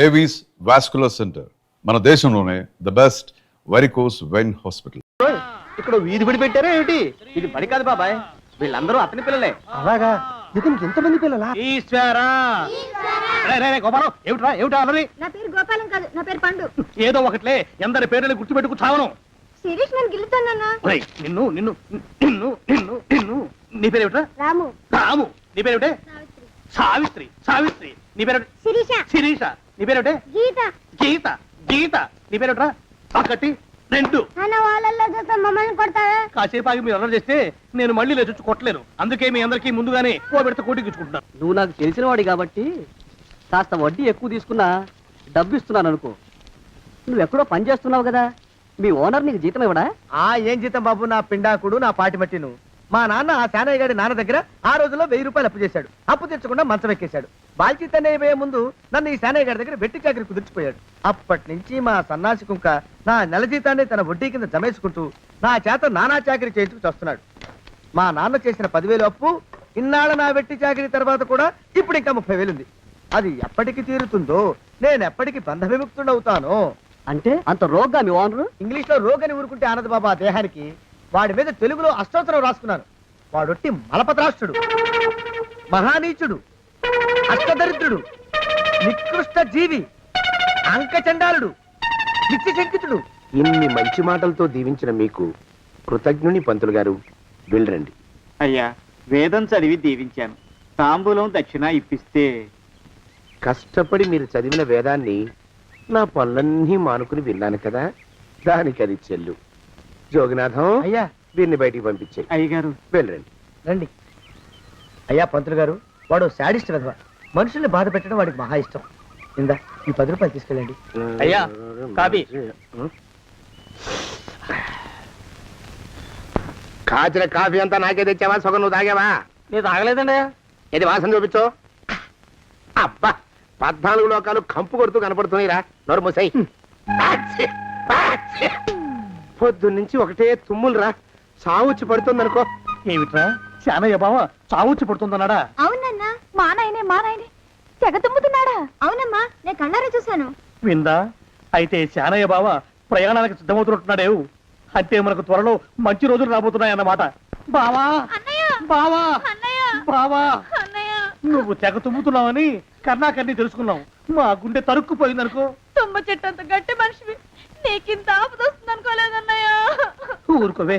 Avis vascular centre మన దేశంలోనే the best varicose vein hospital. ఇక్కడ వీధి బడి పెట్టారా ఏమిటి? ఇది బడి కాదు బాబాయ్, వీళ్ళందరూ అతని పిల్లలే. అలాగా? ఇతనికి ఎంతమంది పిల్లలా? ఈశ్వరా గోపాలం, ఏమిట్రా ఏమిటా అన్నది? నా పేరు గోపాలం కాదు, నా పేరు పండు. ఏదో ఒకట్లే, ఎందరి పేర్లని గుర్తుపెట్టుకు చావను. శిరీష్ నన్ను గిల్లుతానన్నా. నిన్ను నిన్ను నిన్ను నిన్ను నిన్ను నీ పేరేమిట్రా? రాము. రాము. నీ పేరేమిటే? సావిత్రి. సావిత్రి. నీ పేరు? శిరీష. శిరీష. నీ పేరేమిటే? గీత. గీత. గీత. నీ పేరేమిట్రా? ఒకటి రెండు. అన్న వాళ్ళల్లో చూస్తే మమ్మల్ని కొడతావా? కాసేపు ఆగి మీరు అల్లరి చేస్తే నేను మళ్ళీ లేచొచ్చి కొట్టలేను. అందుకే మీ అందరికీ ముందుగానే ఓ పెడితే కోటికిచ్చుకుంటున్నాను. నువ్వు నాకు తెలిసిన వాడి కాబట్టి కాస్త వడ్డీ ఎక్కువ తీసుకున్నా డబ్బు ఇస్తున్నాను అనుకో. నువ్వెక్కడో పని చేస్తున్నావు కదా, మీ ఓనర్ నీకు జీతం ఇవ్వడా? ఏం జీతం బాబు, నా పిండాకుడు, నా పాటి మట్టిను. మా నాన్న ఆ శానయ్య గారి నాన్న దగ్గర ఆ రోజుల్లో 1000 రూపాయలు అప్పు చేశాడు. అప్పు తెచ్చకుండా మంచం ఎక్కేశాడు. బాల్చితనే అయిపోయే ముందు నన్ను ఈ శానయ్య గారి దగ్గర వెట్టి చాకరి కుదిర్చిపోయాడు. అప్పటి నుంచి మా సన్నాసి కుంక నా నెల జీతాన్ని తన వడ్డీ కింద జమేసుకుంటూ నా చేత నానా చాకరీ చేయించుకు వస్తున్నాడు. మా నాన్న చేసిన 10,000 అప్పు ఇన్నాళ్ళ నా వెట్టి చాకరీ తర్వాత కూడా ఇప్పుడు ఇంకా 30,000 ఉంది. అది ఎప్పటికి తీరుతుందో, నేను ఎప్పటికి బంధ విముక్తుడవుతానో. అంటే అంత రోగ్గా మీ ఓనరు? ఇంగ్లీష్ లో రోగని ఊరుకుంటే ఆనదు బాబా దేహానికి. వాడి మీద తెలుగులో అష్టోత్తరం రాసుకున్నాను. వాడొట్టి మలపత్రాష్ట్రుడు, మహానీచుడు, అష్టదరిద్రుడు, నికృష్ట జీవి, అంకచండాలుడు, నిత్యశంకితుడు. ఇన్ని మంచి మాటలతో దీవించిన మీకు కృతజ్ఞుని పంతులు గారు, వెళ్ళరండి. అయ్యా, వేదం చదివి దీవించాను. తాంబూలం దక్షిణ ఇప్పిస్తే. కష్టపడి మీరు చదివిన వేదాన్ని నా పనులన్నీ మానుకుని విన్నాను కదా, దానికి అది చెల్లు. జోగినాథం, అయ్యా వీరిని బయటికి పంపించే. అయ్యగారు వెళ్ళరండి. రండి. అయ్యా పంతులు గారు, వాడు శాడిస్ట్ విధవ. మనుషుల్ని బాధ పెట్టడం వాడికి మహా ఇష్టం. ఇందా ఈ 10 రూపాయలు తీసుకెళ్ళండి. అయ్యా, కాపీ. కాచిన కాఫీ అంతా నాకే తెచ్చావా? సగం నువ్వు తాగావా? నేను తాగలేదండి. ఇది వాసన చూపించు. అబ్బా, 14 లోకాలు కంపు కొడుతూ కనపడుతున్నాయిరా. నోరు మూసాయి. పొద్దున్నుంచి ఒకటే తుమ్ములురా. సావుచ్చి పడుతుందనుకో. ఏమిట్రా శానయ్య బావ చావుచ్చి పడుతుందన్నాడా? అవునన్నా, మా నాయనే తెగ తుమ్ముతున్నాడా? అవునమ్మా, నేను కళ్ళారా చూశాను. విందా? అయితే శానయ్య బావ ప్రయాణానికి సిద్ధమవుతున్నట్టున్నాడేవు. అంటే మనకు త్వరలో మంచి రోజులు రాబోతున్నాయన్నమాట. బావా, బావా, బావా, నువ్వు తెగ తుమ్ముతున్నావని కర్ణాకర్ణి తెలుసుకున్నావు. మా గుండె తరుక్కుపోయిందనుకో. తుమ్మ చెట్టు అంత గట్టి మనిషివి, నీకింత ఆపద వస్తుంది అనుకోలేదన్నయ్య. ఊరుకోవే,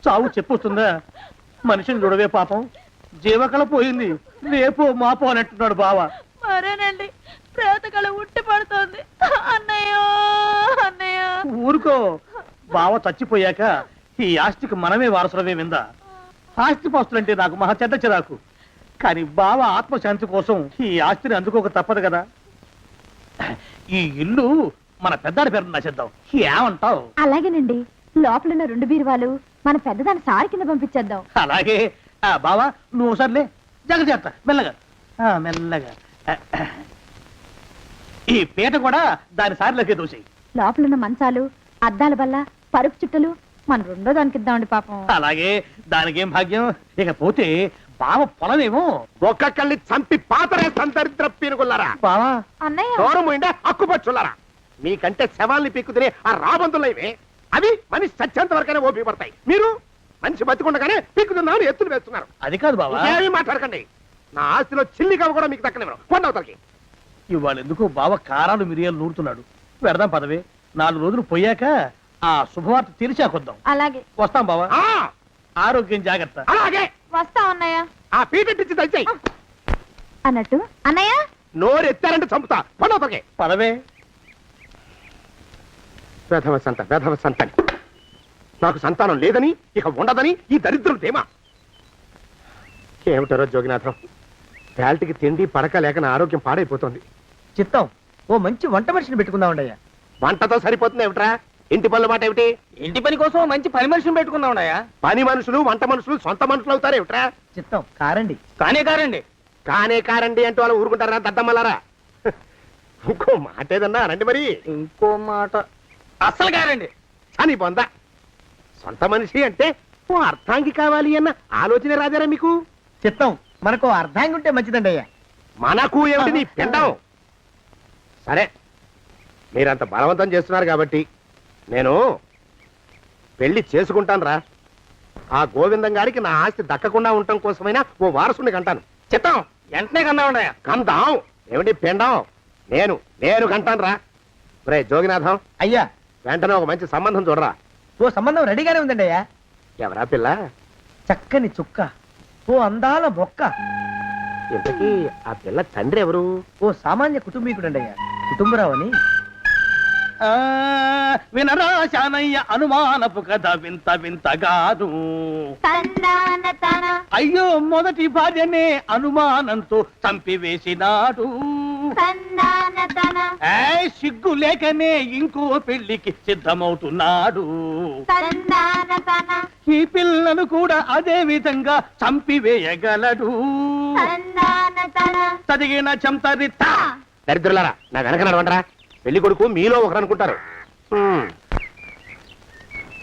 చావు చెప్పొస్తుందా? మనిషిని చూడవే పాపం, జీవకళ పోయింది. రేపో మాపో అంటున్నాడు బావ. మరేనండి, ప్రేతకళ ఉట్టి పడుతోంది అన్నయ్య. అన్నయ్య ఊరుకో, బావ చచ్చిపోయాక ఈ ఆస్తికి మనమే వారసులమే. విందా? ఆస్తి పాస్తులంటే నాకు మహా చెడ్డ చిరాకు. కానీ బావ ఆత్మశాంతి కోసం ఈ ఆస్తిని అందుకోక తప్పదు కదా. ఈ ఇల్లు మన పెద్దాడి పేరు నచ్చేద్దాం. ఏమంటావు? అలాగేనండి, లోపలున్న 2 బీరువాలు మన పెద్దదాన్ని సారి కింద పంపించేద్దాం. అలాగే. బావా నువ్వు సర్లే, జాగ్రత్త, మెల్లగా మెల్లగా. ఈ పీట కూడా దాని సారిలోకే దోసేయి. లోపలున్న మంచాలు, అద్దాల బల్ల, పరుపు చుట్టలు మన 2వ దానికి ఇద్దామండి పాపం. అలాగే, దానికేం భాగ్యం. ఇకపోతే బావ పొలమేమో ఒక్కొక్కల్ని చంపి పాతరేస్తాను దరిద్ర పీనుకున్నారా. బావా. అన్నయ్య దూరం ఉండే అక్కుపచ్చులారా. మీకంటే శవాల్ని పీక్కుతినే ఆ రాబందులు ఇవే. అవి మనిషి చచ్చేంత వరకైనా ఓపి పడతాయి. మీరు మనిషి బతికుండగానే పీక్కుతున్నామని ఎత్తులు వేస్తున్నారు. అది కాదు బావా. ఏమీ మాట్లాడకండి. నా ఆస్తిలో చిల్లి కవ కూడా మీకు దక్కనివ్వరు. కొండవతలకి. ఇవాళ ఎందుకో బావ కారాలు మిరియాలు నూరుతున్నాడు. పెడదాం పదవే. 4 రోజులు పోయాక ఆ శుభవార్త తెలిసాకొద్దాం. అలాగే. వస్తాం బావా. ఆ, ఆరోగ్యం జాగ్రత్త. అలాగే. వస్తా అన్నయ్య. ఆ పీటెట్టించి దయచేయి. అన్నట్టు అన్నయ్య, నోరు ఎత్తారంటే చంపుతా. కొండవతలకి. పదవే. వేధవ సంతానం. నాకు సంతానం లేదని, ఇక ఉండదని ఈ దరిద్రుడు ధీమా. ఏమిటారో జోగినాథం, వేల్టికి తిండి పడక లేక నా ఆరోగ్యం పాడైపోతుంది. చిత్తం, ఓ మంచి వంట మనిషిని పెట్టుకుందామండి అయ్యా. వంటతో సరిపోతుంది ఏమిట్రా? ఇంటి పనుల మాట ఏమిటి? ఇంటి పని కోసం మంచి పని మనిషిని పెట్టుకుందామయ్యా. పని మనుషులు వంట మనుషులు సొంత మనుషులు అవుతారు ఏమిట్రా? చిత్తం, కారండి. కారండి. కారండి అంటూ వాళ్ళు ఊరుకుంటారా దద్దమ్మలారా? ఇంకో మాట ఏదన్నా రండి మరి. ఇంకో మాట అస్సలు కారండి. అని పొందా. సొంత మనిషి అంటే ఓ అర్థాంగి కావాలి అన్న ఆలోచన రాజారా మీకు? చిత్తం, మనకు అర్థంగా ఉంటే మంచిదండి అయ్యా. మనకు ఏమిటి నీ పిండం? సరే మీరంత బలవంతం చేస్తున్నారు కాబట్టి నేను పెళ్లి చేసుకుంటాను రా. ఆ గోవిందం గారికి నా ఆస్తి దక్కకుండా ఉండటం కోసమైనా ఓ వారసుని కంటాను. చిత్తం వెంటనే కన్నా ఉండయా. కందాం ఏమిటి పిండం? నేను కంటాను రా. రే జోగినాథం, అయ్యా, వెంటనే ఒక మంచి సంబంధం చూడరా. ఓ సంబంధం రెడీగానే ఉందండి అయ్యా. ఎవరా పిల్ల? చక్కని చుక్క, ఓ అందాల మొక్క, ఇంతకీ ఆ పిల్ల తండ్రి ఎవరు? ఓ సామాన్య కుటుంబీకుడండి అయ్యా, కుటుంబరావు అని. వినరా శానయ్య అనుమానపు కథ వింత వింతగాదు. అయ్యో మొదటి భార్యనే అనుమానంతో చంపివేసినాడు. సిగ్గు లేకనే ఇంకో పెళ్లికి సిద్ధమవుతున్నాడు. ఈ పిల్లను కూడా అదే విధంగా చంపివేయగలడు. చదివిన చంతరిత. దరిద్రులారా, నా వెనక నడవండరా. పెళ్లి కొడుకు మీలో ఒకరు అనుకుంటారు.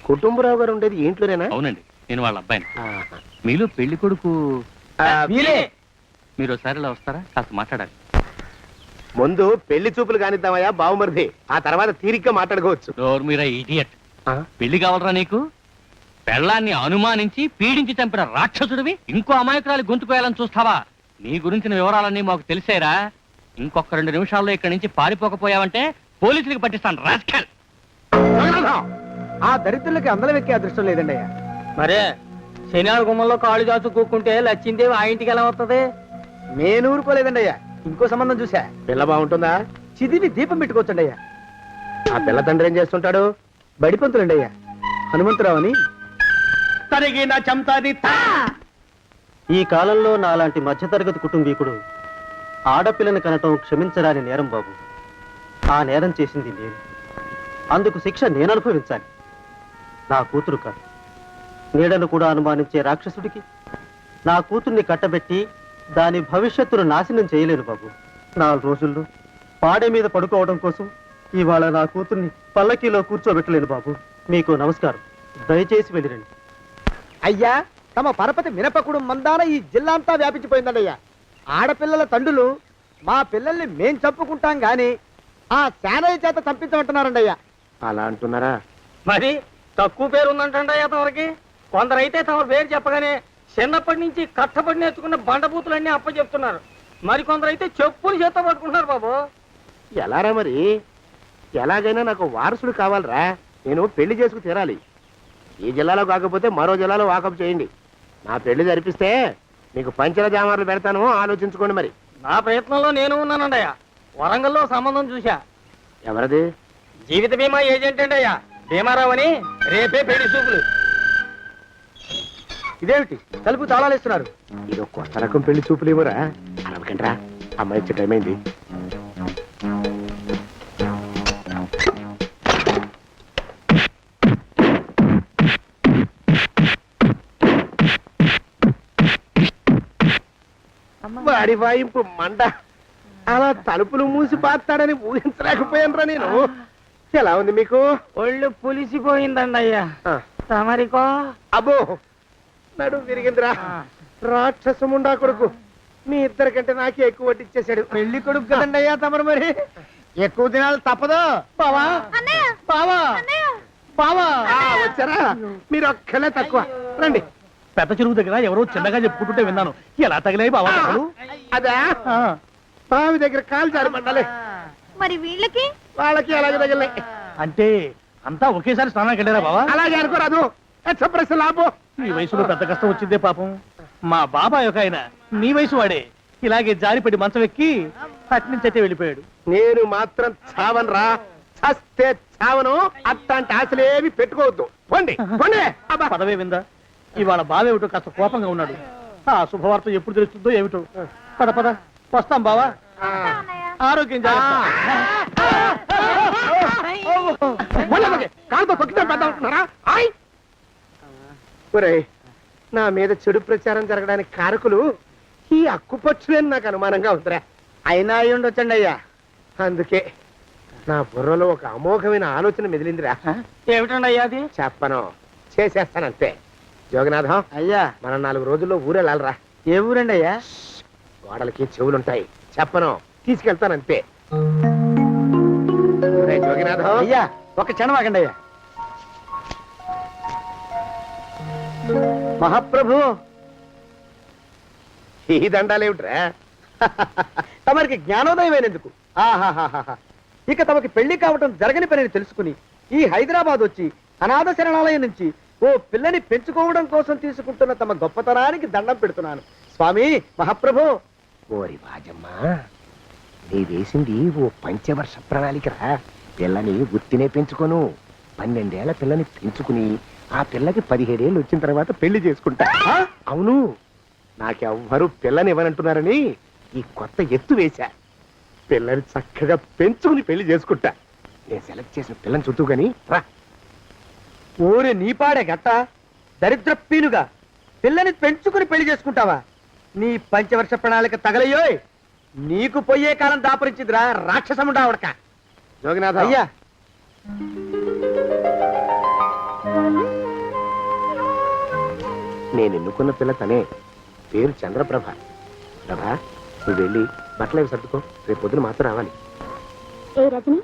కుటుంబరావు గారు ఉండేది ఇంట్లోనేనా? అవునండి, నేను వాళ్ళ అబ్బాయిని. ఆహా. మీలో పెళ్లి కొడుకు మీరే. మీరు ఒకసారి ఇలా వస్తారా? కాస్త మాట్లాడాలి. ముందు పెళ్లి చూపులు కానిద్దామయ్యా బావుమరిది, ఆ తర్వాత తీరిగ్గా మాట్లాడుకోవచ్చు. డోర్ మీరా ఇడియట్. పెళ్లి కావాలరా నీకు? పెళ్ళాన్ని అనుమానించి పీడించి చంపిన రాక్షసుడివి ఇంకో అమాయకురాలు గొంతుకోయాలని చూస్తావా? నీ గురించిన వివరాలన్నీ మాకు తెలిసేరా. ఇంకొక 2 నిమిషాల్లో ఇక్కడి నుంచి పారిపోకపోయావంటే పోలీసులకు పట్టిస్తాను. రాస్కల్. ఆ దరిద్రులకి అందలం ఎక్కే అదృష్టం లేదండి అయ్యా. మరే శనివార గుమ్మంలో కాళ్ళు చాచు కూకుంటే లచ్చిందేవి ఆ ఇంటికి ఎలా వస్తుంది? నేను ఊరుకోలేదండి అయ్యా, ఇంకో సంబంధం చూసా. పిల్ల బాగుంటుందా? చిదివి దీపం పెట్టుకోవచ్చండి అయ్యా. ఆ పిల్ల తండ్రి ఏం చేస్తుంటాడు? బడిపంతులండి అయ్యా, హనుమంతరావు అని. తరిగిన చంతరిత. ఈ కాలంలో నాలాంటి మధ్యతరగతి కుటుంబీకుడు ఆడపిల్లని కనటం క్షమించరాని నేరం బాబు. ఆ నేరం చేసింది నేను, అందుకు శిక్ష నేను అనుభవించాలి. నా కూతురు కాదు, నీడను కూడా అనుమానించే రాక్షసుడికి నా కూతుర్ని కట్టబెట్టి దాని భవిష్యత్తును నాశనం చేయలేను బాబు. 4 రోజుల్లో పాడే మీద పడుకోవడం కోసం ఇవాళ నా కూతుర్ని పల్లకీలో కూర్చోబెట్టలేను బాబు. మీకు నమస్కారం, దయచేసి వెళ్ళిరండి. అయ్యా, తమ పరపతి మినపకుడు మందాన ఈ జిల్లా అంతా వ్యాపించిపోయిందండి అయ్యా. ఆడపిల్లల తండ్రులు మా పిల్లల్ని మేం చంపుకుంటాం గాని ఆ శానయ్య చేత చంపించమంటున్నారండి అయ్యా. అలా అంటున్నారా? మరి తక్కువ పేరు ఉందంటే తమరికి. కొందరైతే తమ పేరు చెప్పగానే చిన్నప్పటి నుంచి కట్టబడి నేర్చుకున్న బండబూతులన్నీ అప్పచెప్తున్నారు. మరి కొందరైతే చెప్పులు చేత పట్టుకుంటున్నారు బాబు. ఎలారా మరి? ఎలాగైనా నాకు వారసుడు కావాలరా. నేను పెళ్లి చేసుకు తీరాలి. ఈ జిల్లాలో కాకపోతే మరో జిల్లాలో వాకప్ చేయండి. నా పెళ్లి జరిపిస్తే మీకు పంచల జామార్లు పెడతాను, ఆలోచించుకోండి. మరి నా ప్రయత్నంలో నేను ఉన్నానండయ్యా. వరంగల్లో సంబంధం చూశా. ఎవరది? జీవిత బీమా ఏజెంట్ అండి అయ్యా, భీమారావు అని. రేపే పెళ్లి చూపులు. ఇదేమిటి తలుపు తాళాలు ఇస్తున్నారు? ఇది ఒక కొత్త రకం పెళ్లి చూపులు ఏమోరా. అరవకండ్రా, అమ్మాయి వచ్చే టైం అయింది. వాడి వాయింపు మండ. అలా తలుపులు మూసి పాతాడని ఊహించలేకపోయానురా నేను. ఎలా ఉంది మీకు? ఒళ్ళు పులిసిపోయిందండి అయ్యా. తమరికో? అబ్బో, నడు విరిగిందిరా. రాక్షసముండా కొడుకు మీ ఇద్దరికంటే నాకే ఎక్కువ వడ్డిచ్చేశాడు. పెళ్లి కొడుకు కదండి అయ్యా తమరు, మరి ఎక్కువ దినాలు తప్పదు. బావా, బావా, బావా. వచ్చారా? మీరు ఒక్కలే తక్కువ. రండి. పెద్ద చెరువు దగ్గర ఎవరో చిన్నగా చెప్పుకుంటుంటే విన్నాను. ఎలా తగిలాయి బాబా? అదా బావి దగ్గర కాలు జారి మండాలి. మరి వీళ్ళకి వాళ్ళకి అలాగే తగిలే. అంటే అంతా ఒకేసారి స్నానానికి వెళ్ళారా బావా? అలాగే అనుకోరాదు. ప్రశ్న లాభం. ఈ వయసులో పెద్ద కష్టం వచ్చిందే పాపం. మా బాబాయ్ ఒక ఆయన నీ వయసు వాడే ఇలాగే జారిపడి మంచం ఎక్కి అట్నుంచి అయితే వెళ్ళిపోయాడు. నేను మాత్రం చావను రా. చస్తే చావను. అట్లాంటి ఆశలేమి పెట్టుకోవద్దు. పోండి పోండి. అబ్బా. పదవే విందా. ఇవాళ బావేమిటో కాస్త కోపంగా ఉన్నాడు. ఆ శుభవార్త ఎప్పుడు తెలుస్తుందో ఏమిటో. పద పద, వస్తాం బావా. ఆరోగ్యం జాగ్రత్త. కాలుతో తొక్కితే పెద్ద ఉంటున్నారా? ఒరేయ్, నా మీద చెడు ప్రచారం జరగడానికి కారకులు ఈ అక్కుపచ్చులేని నాకు అనుమానంగా ఉందిరా. అయినా అయి ఉండొచ్చండి అయ్యా. అందుకే నా బుర్రలో ఒక అమోఘమైన ఆలోచన మెదిలిందిరా. ఏమిటండి అయ్యా అది? చెప్పను, చేసేస్తానంతే. జోగనాథం, అయ్యా, మనం 4 రోజుల్లో ఊరెళ్ళాలరా. ఏ ఊరండి అయ్యా? గోడలకి చెవులుంటాయి. చెప్పను, తీసుకెళ్తానంతే. జోగినాథం అయ్యా ఒక క్షణం ఆగండి అయ్యా. మహాప్రభు ఈ దండాలేమిట్రా? తమరికి జ్ఞానోదయమైనందుకు ఆహాహాహా. ఇక తమకి పెళ్లి కావటం జరగని పనిని తెలుసుకుని ఈ హైదరాబాద్ వచ్చి అనాథ శరణాలయం నుంచి ఓ పిల్లని పెంచుకోవడం కోసం తీసుకుంటున్న తమ గొప్పతనానికి దండం పెడుతున్నాను స్వామి మహాప్రభు. ఓరి బాజమ్మ, నీ వేసింది ఓ పంచవర్ష ప్రణాళికరా. పిల్లని గుర్తినే పెంచుకోను, 12 ఏళ్ల పిల్లని పెంచుకుని ఆ పిల్లకి 17 ఏళ్ళు వచ్చిన తర్వాత పెళ్లి చేసుకుంటా. ఆ? అవును, నాకెవ్వరూ పిల్లని ఇవ్వనంటున్నారని ఈ కొత్త ఎత్తు వేశా. పిల్లని చక్కగా పెంచుకుని పెళ్లి చేసుకుంటా. నేను సెలెక్ట్ చేసిన పిల్లని చుట్టూ గాని రా. ఊరి నీపాడే గట్ట దరిద్రపీనుగా పిల్లని పెంచుకుని పెళ్లి చేసుకుంటావా? నీ పంచవర్ష ప్రణాళిక తగలయ్యోయ్. నీకు పోయే కాలం దాపరించిందిరా రాక్షసముండావడక. జోగినాథ అయ్యా నేను ఎన్నుకున్న పిల్ల తనే, పేరు చంద్రప్రభ. ప్రభ, నువ్వు వెళ్ళి బట్టలు అవి సర్దుకో, రేపు పొద్దున మాత్రం రావాలి. ఏ రజని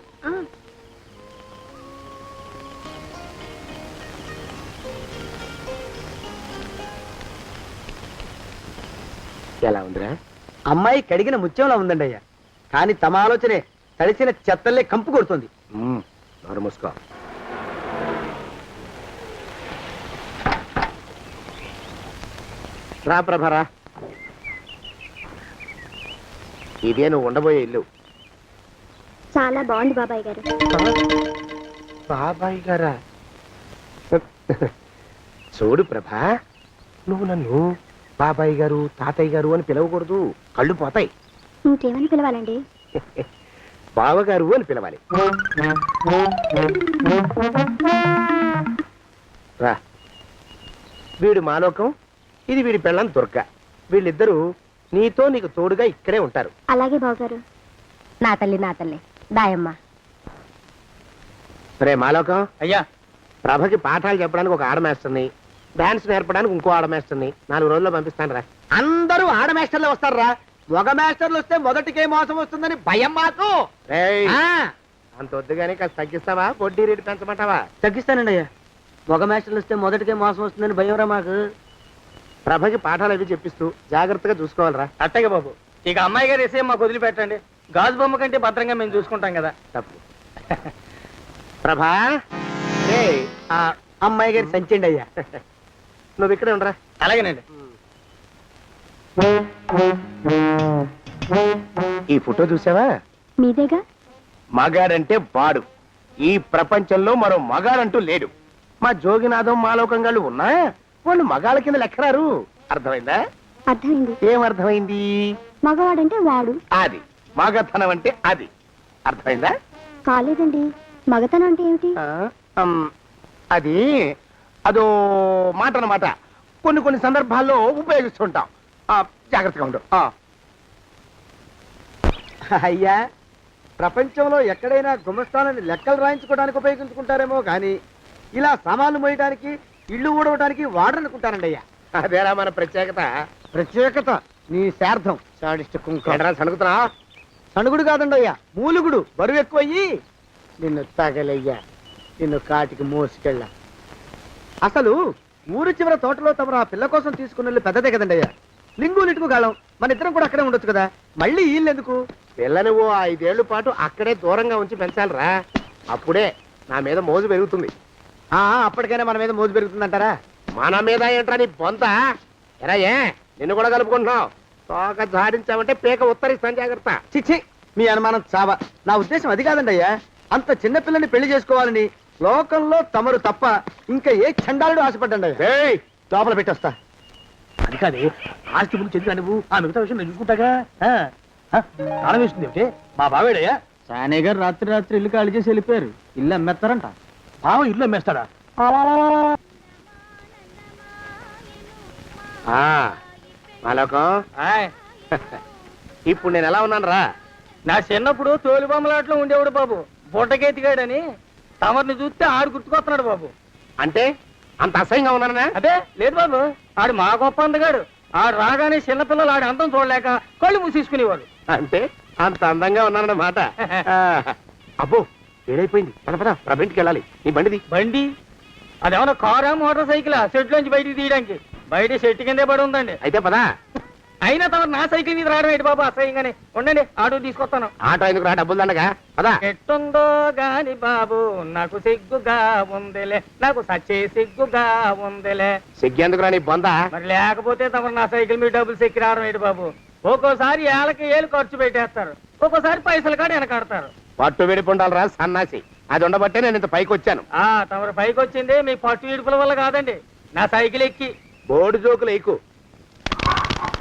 ఎలా ఉందిరా? అమ్మాయి కడిగిన ముత్యంలా ఉందండి అయ్యా. కానీ తమ ఆలోచనే తడిసిన చెత్తల్లే కంపు కొడుతుంది. నోరు మూసుకో. రా ప్రభరా, ఇదే నువ్వు ఉండబోయే ఇల్లు. చాలా బాగుంది బాబాయ్ గారు. బాబాయ్ గారా? చూడు ప్రభా, నువ్వు నన్ను బాబాయ్ గారు తాతయ్య గారు అని పిలవకూడదు, కళ్ళు పోతాయి. ఇంకేమని పిలవాలండి? బావగారు అని పిలవాలి. రా, వీడు మాలోకం, ఇది వీడి పెళ్ళం దుర్గ. వీళ్ళిద్దరూ నీతో నీకు తోడుగా ఇక్కడే ఉంటారు. అలాగే బావగారు. నా తల్లి దాయమ్మ. రే మాలోకం, అయ్యా ప్రభకి పాఠాలు చెప్పడానికి ఒక ఆడమేస్తుంది, డాన్స్ నేర్పడానికి ఇంకో ఆడమేస్తుంది. 4 రోజుల్లో పంపిస్తాను రా. అందరూ ఆడ మాస్టర్లే వస్తారా? మగ మాస్టర్లు వస్తే మొదటికే మోసం వస్తుందని భయం మాకు. రేయ్, ఆ, అంత వద్దుగానే కాస్త తగ్గిస్తావా? వడ్డీ రేటు పెంచమంటావా? తగ్గిస్తానండి అయ్యా. మగ మాస్టర్లు వస్తే మొదటికే మోసం వస్తుందని భయంరా మాకు. ప్రభకి పాఠాలు అవి చెప్పిస్తూ జాగ్రత్తగా చూసుకోవాలరా. అట్టగే బాబు. ఇక అమ్మాయి గారు వేసే మాకు వదిలిపెట్టండి. గాజు బొమ్మ కంటే భద్రంగా మేము చూసుకుంటాం కదా. తప్పు. ప్రభా, రేయ్, ఆ అమ్మాయి గారి సంచండి అయ్యా. నువ్వు ఇక్కడే ఉండరా. అలాగేనండి. ఈ ఫోటో చూసావా? మీదేగా. మగాడంటే వాడు. ఈ ప్రపంచంలో మరో మగాడంటూ లేడు. మా జోగినాథం మాలోకంగాళ్ళు ఉన్నా వాళ్ళు మగాళ్ళ కింద లెక్కరారు. అర్థమైందా? అర్థమైంది. ఏమర్థమైంది? మగవాడంటే వాడు. అది మగతనం అంటే అది. అర్థమైందా? కాలేదండి. మగతనం అంటే ఏమిటి? అది అదో మాట అన్నమాట. కొన్ని సందర్భాల్లో ఉపయోగిస్తుంటాం. జాగ్రత్తగా ఉండు. అయ్యా, ప్రపంచంలో ఎక్కడైనా గుమస్థానాన్ని లెక్కలు రాయించుకోవడానికి ఉపయోగించుకుంటారేమో కానీ ఇలా సామాన్లు మోయడానికి, ఇల్లు ఊడవడానికి వాడనుకుంటారండి అయ్యా. అదేరా మన ప్రత్యేకత. ప్రత్యేకత నీ శార్థం. సాడిస్ట్ కుంక. సణుకుతున్నా? సణుగుడు కాదండి అయ్యా, మూలుగుడు. బరువు ఎక్కువయ్యి నిన్ను తగలయ్యా, నిన్ను కాటికి మోసుకెళ్ళా. అసలు ఊరు చివర తోటలో తమరు ఆ పిల్ల కోసం తీసుకున్న పెద్దదే కదండి అయ్యా. లింగు లిటుకు గాలం. మన ఇద్దరం కూడా అక్కడే ఉండొచ్చు కదా, మళ్ళీ వీళ్ళెందుకు? పిల్లని ఓ 5 ఏళ్ల పాటు అక్కడే దూరంగా ఉంచి పెంచాలిరా. అప్పుడే నా మీద మోజు పెరుగుతుంది. అప్పటికైనా మన మీద మోజు పెరుగుతుందంటారా? మన మీద ఏంట్రా నీ బొంత? ఎరా, ఏ నిన్ను కూడా కలుపుకుంటున్నావు? తోక జాడించావంటే పీక ఉత్తరిస్తాను, జాగ్రత్త. చిచ్చి, మీ అనుమానం చావా. నా ఉద్దేశం అది కాదండి అయ్యా. అంత చిన్న పిల్లని పెళ్లి చేసుకోవాలని లోకంలో తమరు తప్ప ఇంకా ఏ చండాలుడు ఆశపడ్డండి అయ్యా. ఏయ్, లోపల పెట్టొస్తా. అది కాదే, ఆస్తి ముందు చెందుగా నువ్వు ఆ మిగతా విషయం నేను చూసుకుంటాగా. తాళం వేస్తుంది ఏమిటి? మా బావేడయ్యా. సానే గారు రాత్రి ఇల్లు ఖాళీ చేసి వెళ్ళిపోయారు. ఇల్లు అమ్మేస్తారంట. బావ ఇల్లు అమ్మేస్తాడా? మాలోకం, ఇప్పుడు నేను ఎలా ఉన్నాను రా? నా చిన్నప్పుడు తోలు బొమ్మలాట్లో ఉండేవాడు బాబు, బుట్టకెత్తిగాడని. తమరిని చూస్తే ఆడు గుర్తుకొస్తున్నాడు బాబు. అంటే అంత అసహ్యంగా ఉన్నానా? అదే లేదు బాబు, ఆడు మా గొప్ప అందగాడు. ఆడు రాగానే చిన్నపిల్లలు ఆడి అందం చూడలేక కళ్ళు మూసేసుకునేవాడు. అంటే అంత అందంగా ఉన్నానన్నమాట. అబ్బో, ఏడైపోయింది. పద పద, ప్రభ ఇంటికి వెళ్ళాలి. నీ బండిది. బండి అదేమన్నా కారా మోటార్ సైకిల్ షెడ్ లోంచి బయటికి తీయడానికి? బయట షెట్ కిందే పడి ఉందండి. అయితే పదా. అయినా తమరు నా సైకిల్ మీద రావడం ఏంటి బాబు అసహ్యంగానే. ఉండండి ఆటో తీసుకొస్తాను. ఆటో ఎందుకు రా, డబ్బులు దండగా. పదా. ఎట్టుందో గాని బాబు నాకు సిగ్గుగా ఉందిలే, నాకు సచ్చే సిగ్గుగా ఉందిలే. సిగ్గెందుకు రా నీ బొందా. మరి లేకపోతే తమరు నా సైకిల్ మీద డబ్బులు సెక్కి రావడం ఏంటి బాబు? ఒక్కోసారి ఏళ్ళకి ఏళ్ళు ఖర్చు పెట్టేస్తారు, ఒక్కోసారి పైసలు కాడ వెనకాడతారు. పట్టు విడిపుండాలరా సన్నాసి. అది ఉండబట్టే నేను ఇంత పైకి వచ్చాను. తమరు పైకి వచ్చింది మీ పట్టు ఇడుపుల వల్ల కాదండి, నా సైకిల్ ఎక్కి. బోర్డు జోకులు ఎక్కువ.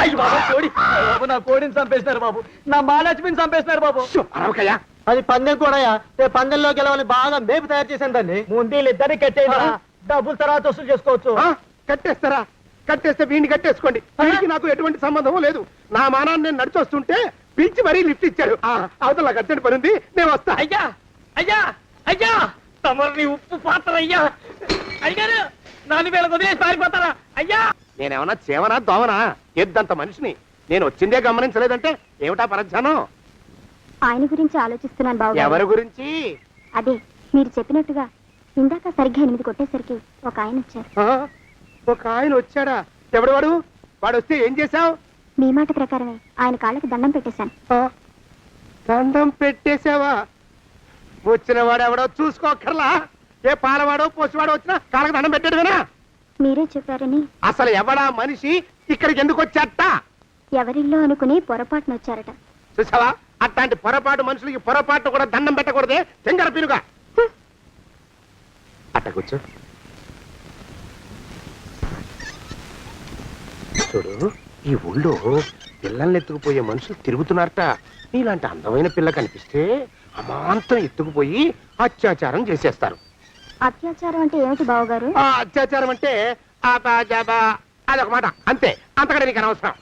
అయ్యి బాబు కోడి, బాబు నా కోడిని చంపేస్తున్నారు బాబు, నా మహాలక్ష్మిని చంపేస్తున్నారు బాబు. అరవకయ్యా. అది పందెం కూడా పందెంలో గెలవని బాగా మేపు తయారు చేశాను దాన్ని. ముందు వీళ్ళిద్దరిని కట్టేయండి, డబ్బులు తర్వాత వసూలు చేసుకోవచ్చు. కట్టేస్తారా? కట్టేస్తే వీడిని కట్టేసుకోండి. వీడికి నాకు ఎటువంటి సంబంధం లేదు. నా మానాన్ని నేను నడిచొస్తుంటే పిలిచి మరీ లిఫ్ట్ ఇచ్చాడు. అవతల నాకు అర్జెంట్ పని ఉంది, నేను వస్తా. అయ్యా అయ్యా అయ్యా, తమరిని ఉప్పు పాత్ర అయ్యా. అయ్యారు నన్ను వీళ్ళకి వదిలేసి పారిపోతారా? అయ్యా నేనేమన్నా చేవనా దోవనా? ఎద్దంత మనిషిని. నేను వచ్చిందే గమనించలేదంటే ఏమిటా పరధ్యానం? ఆయన గురించి ఆలోచిస్తున్నాను బాబు. ఎవరి గురించి? అదే మీరు చెప్పినట్టుగా ఇందాక సరిగ్గా 8 కొట్టేసరికి ఒక ఆయన వచ్చారు. ఒక ఆయన వచ్చాడా? ఎవడు వాడు? వాడు వస్తే ఏం చేశావు? మీ మాట ప్రకారమే ఆయన కాళ్ళకి దండం పెట్టేశాను. దండం పెట్టేశావా? వచ్చిన వాడు ఎవడో చూసుకోకర్లా. ఏ పాలవాడో పోసివాడో వచ్చినా కాళ్ళకి దండం పెట్టాడువేనా? మీరే చెప్పారని. అసలు ఎవడా మనిషి? ఇక్కడికి ఎందుకు వచ్చాట? ఎవరిల్లో అనుకుని పొరపాటున వచ్చారట. చూసావా, అట్లాంటి పొరపాటు మనుషులకి పొరపాటు కూడా దండం పెట్టకూడదే. తెంగర పినుగా అట్ట కూర్చో. చూడు, ఈ ఊళ్ళో పిల్లల్ని ఎత్తుకుపోయే మనుషులు తిరుగుతున్నారట. నీలాంటి అందమైన పిల్ల కనిపిస్తే అమాంతం ఎత్తుకుపోయి అత్యాచారం చేసేస్తారు. అత్యాచారం అంటే ఏమిటి బావగారు? ఆ అత్యాచారం అంటే అదొక మాట అంతే. అంతకంటే నీకు అనవసరం.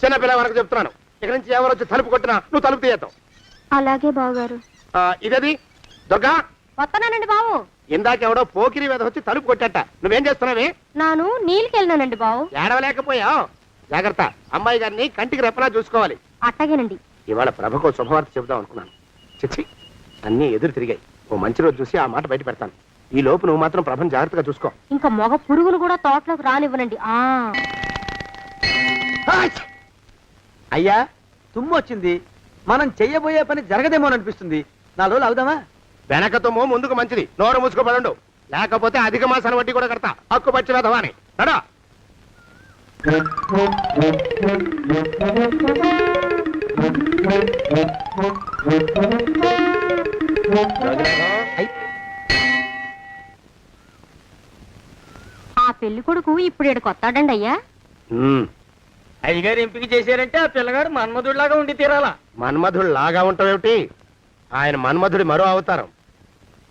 చిన్నపిల్ల వరకు చెప్తున్నాను. ఇక్కడ నుంచి ఎవరు వచ్చి తలుపు కొట్టినా నువ్వు తలుపు తీయతావు. అలాగే బావగారు. ఇదది దొంగ. వస్తున్నానండి బావు. ఇందాకెవడో పోకిరి మీద వచ్చి తలుపు కొట్టట. నువ్వేం చేస్తున్నావే? నాను నీళ్ళకి వెళ్ళినానండి బావు. ఏడవలేకపోయావు. జాగ్రత్త, అమ్మాయి గారిని కంటికి రెప్పలా చూసుకోవాలి. అట్టగేనండి. ఇవాళ ప్రభకు శుభవార్త చెబుదాం అనుకున్నాను. చిచ్చి, అన్నీ ఎదురు తిరిగాయి. ఓ మంచి రోజు చూసి ఆ మాట బయట పెడతాను. ఈ లోపు నువ్వు మాత్రం ప్రభను జాగ్రత్తగా చూసుకో. ఇంకా మగ పురుగులు కూడా తోటలోకి రానివ్వనండి. అయ్యా తుమ్ము వచ్చింది, మనం చెయ్యబోయే పని జరగదేమో అనిపిస్తుంది. 4 రోజులు అవుదామా? వెనకతోమో ముందుకు మంచిది. నోరు మూసుకోబడండు, లేకపోతే అధిక మాసాల వడ్డీ కూడా కడతా. హక్కు పచ్చి వేధవా అని నడా. ఆ పెళ్లి కొడుకు ఇప్పుడు ఇక్కడికి వస్తాడండి అయ్యా. అయ్యగారు ఎంపిక చేశారంటే ఆ పిల్లగాడు మన్మధుడిలాగా ఉండి తీరాలా. మన్మధుడు లాగా ఉంటావేమిటి? ఆయన మన్మధుడి మరో అవతారం.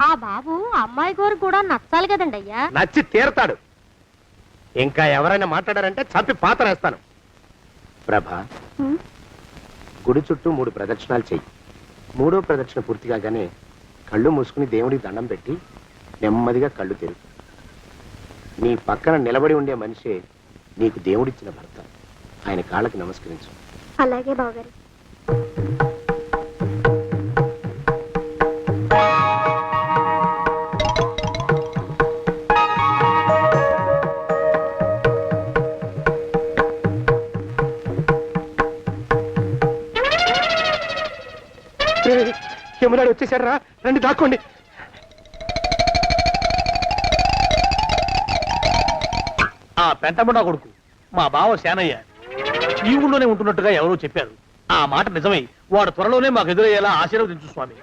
ఆ బాబు అమ్మాయి గారు కూడా నచ్చాలి కదండి అయ్యా. నచ్చి తీరతాడు. ఇంకా ఎవరైనా మాట్లాడారంటే చంపి పాతరేస్తాను. ప్రభా, గుడి చుట్టూ 3 ప్రదక్షిణాలు చెయ్యి. 3వ ప్రదక్షిణ పూర్తి కాగానే కళ్ళు మూసుకుని దేవుడికి దండం పెట్టి నెమ్మదిగా కళ్ళు తెరుగు. నీ పక్కన నిలబడి ఉండే మనిషే నీకు దేవుడిచ్చిన భర్త. ఆయన కాళ్ళకి నమస్కరించు. అలాగే బావగారు. యమునాడు వచ్చేసాడు రా, రండి దాక్కోండి. ఆ పెంటముడా కొడుకు మా బావ శానయ్య ఈ ఊళ్ళోనే ఉంటున్నట్టుగా ఎవరో చెప్పారు. ఆ మాట నిజమై వాడు త్వరలోనే మాకు ఎదురయ్యేలా ఆశీర్వదించు స్వామి.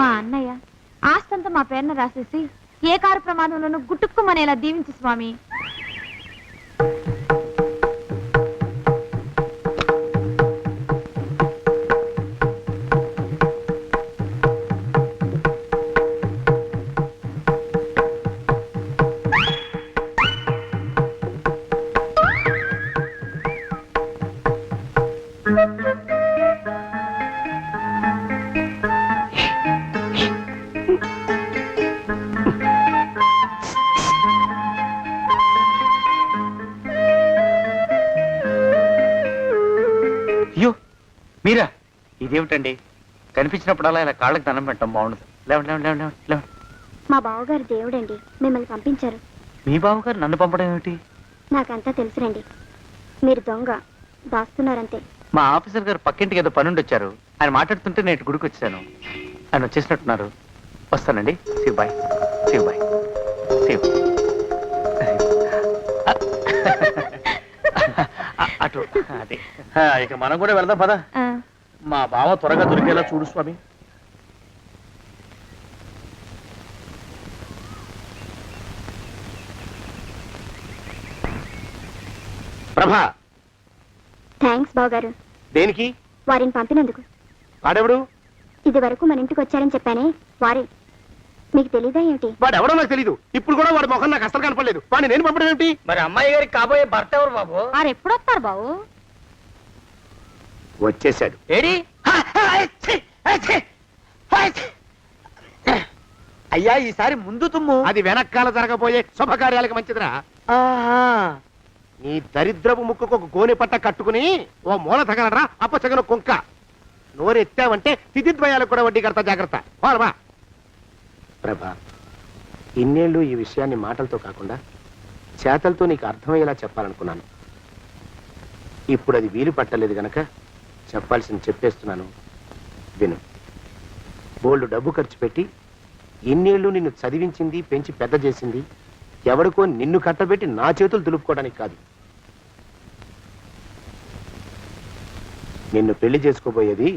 మా అన్నయ్య ఆస్తంతా మా పేరున రాసేసి ఏ కారు ప్రమాదంలోనూ గుట్టుక్కుమనేలా దీవించు స్వామి. అయ్యో మీరా, ఇదేమిటండి? కనిపించినప్పుడల్లా ఇలా కాళ్ళకి దండం పెట్టడం బాగుండదు. లేవండి లేవండి లేవండి లేవండి లేవండి. మా బావగారు దేవుడండి మిమ్మల్ని పంపించారు. మీ బావగారు నన్ను పంపడం ఏమిటి? నాకంతా తెలుసురండి. మీరు దొంగ దాస్తున్నారంతే. మా ఆఫీసర్ గారు పక్కింటికి ఏదో పనుండి వచ్చారు. ఆయన మాట్లాడుతుంటే నేను గుడికి వచ్చాను. ఆయన వచ్చేసినట్టున్నారు. వస్తానండి. శివ్ బాయ్. శివ్ బాయ్. శివ్. అటు అదే. ఇక మనం కూడా వెళ్దాం పద. మా బావ త్వరగా దొరికేలా చూడు స్వామి. ప్రభా, థ్యాంక్స్ బావగారు దేనికి? వారిని పంపినందుకు. వాడెవడు? ఇది వరకు మన ఇంటికి వచ్చారని చెప్పానే వారే. మీకు తెలీదా ఏమిటి? వాడెవడో నాకు తెలీదు. ఇప్పుడు కూడా వాడి మొహం నాకు అసలు కనపడలేదు. వాడిని నేను పంపడం ఏమిటి? మరి అమ్మాయి గారికి కాబోయే భర్త ఎవరు బాబు? వారు ఎప్పుడు వస్తారు బావు? వచ్చేసాడు. ఏడి? అయ్యా ఈసారి ముందు తుమ్ము. అది వెనకాల జరగబోయే శుభకార్యాలకు మంచిదిరా. నీ దరిద్రపు ముక్కుకు ఒక గోనె పట్ట కట్టుకుని ఓ మూల తగలరా అప్పచగన కుంక. నోరెత్తావంటే తిథిద్వయాలకు కూడా వడ్డీ కడతా, జాగ్రత్త. వాళ్ళమా ప్రభా, ఇన్నేళ్ళు ఈ విషయాన్ని మాటలతో కాకుండా చేతలతో నీకు అర్థమయ్యేలా చెప్పాలనుకున్నాను. ఇప్పుడు అది వీలు పట్టలేదు గనక చెప్పాల్సింది చెప్పేస్తున్నాను, విను. బోల్డు డబ్బు ఖర్చు పెట్టి ఇన్నేళ్ళు నిన్ను చదివించింది, పెంచి పెద్ద చేసింది ఎవడికో నిన్ను కట్టబెట్టి నా చేతులు దులుపుకోవడానికి కాదు. నిన్ను పెళ్లి చేసుకోబోయేది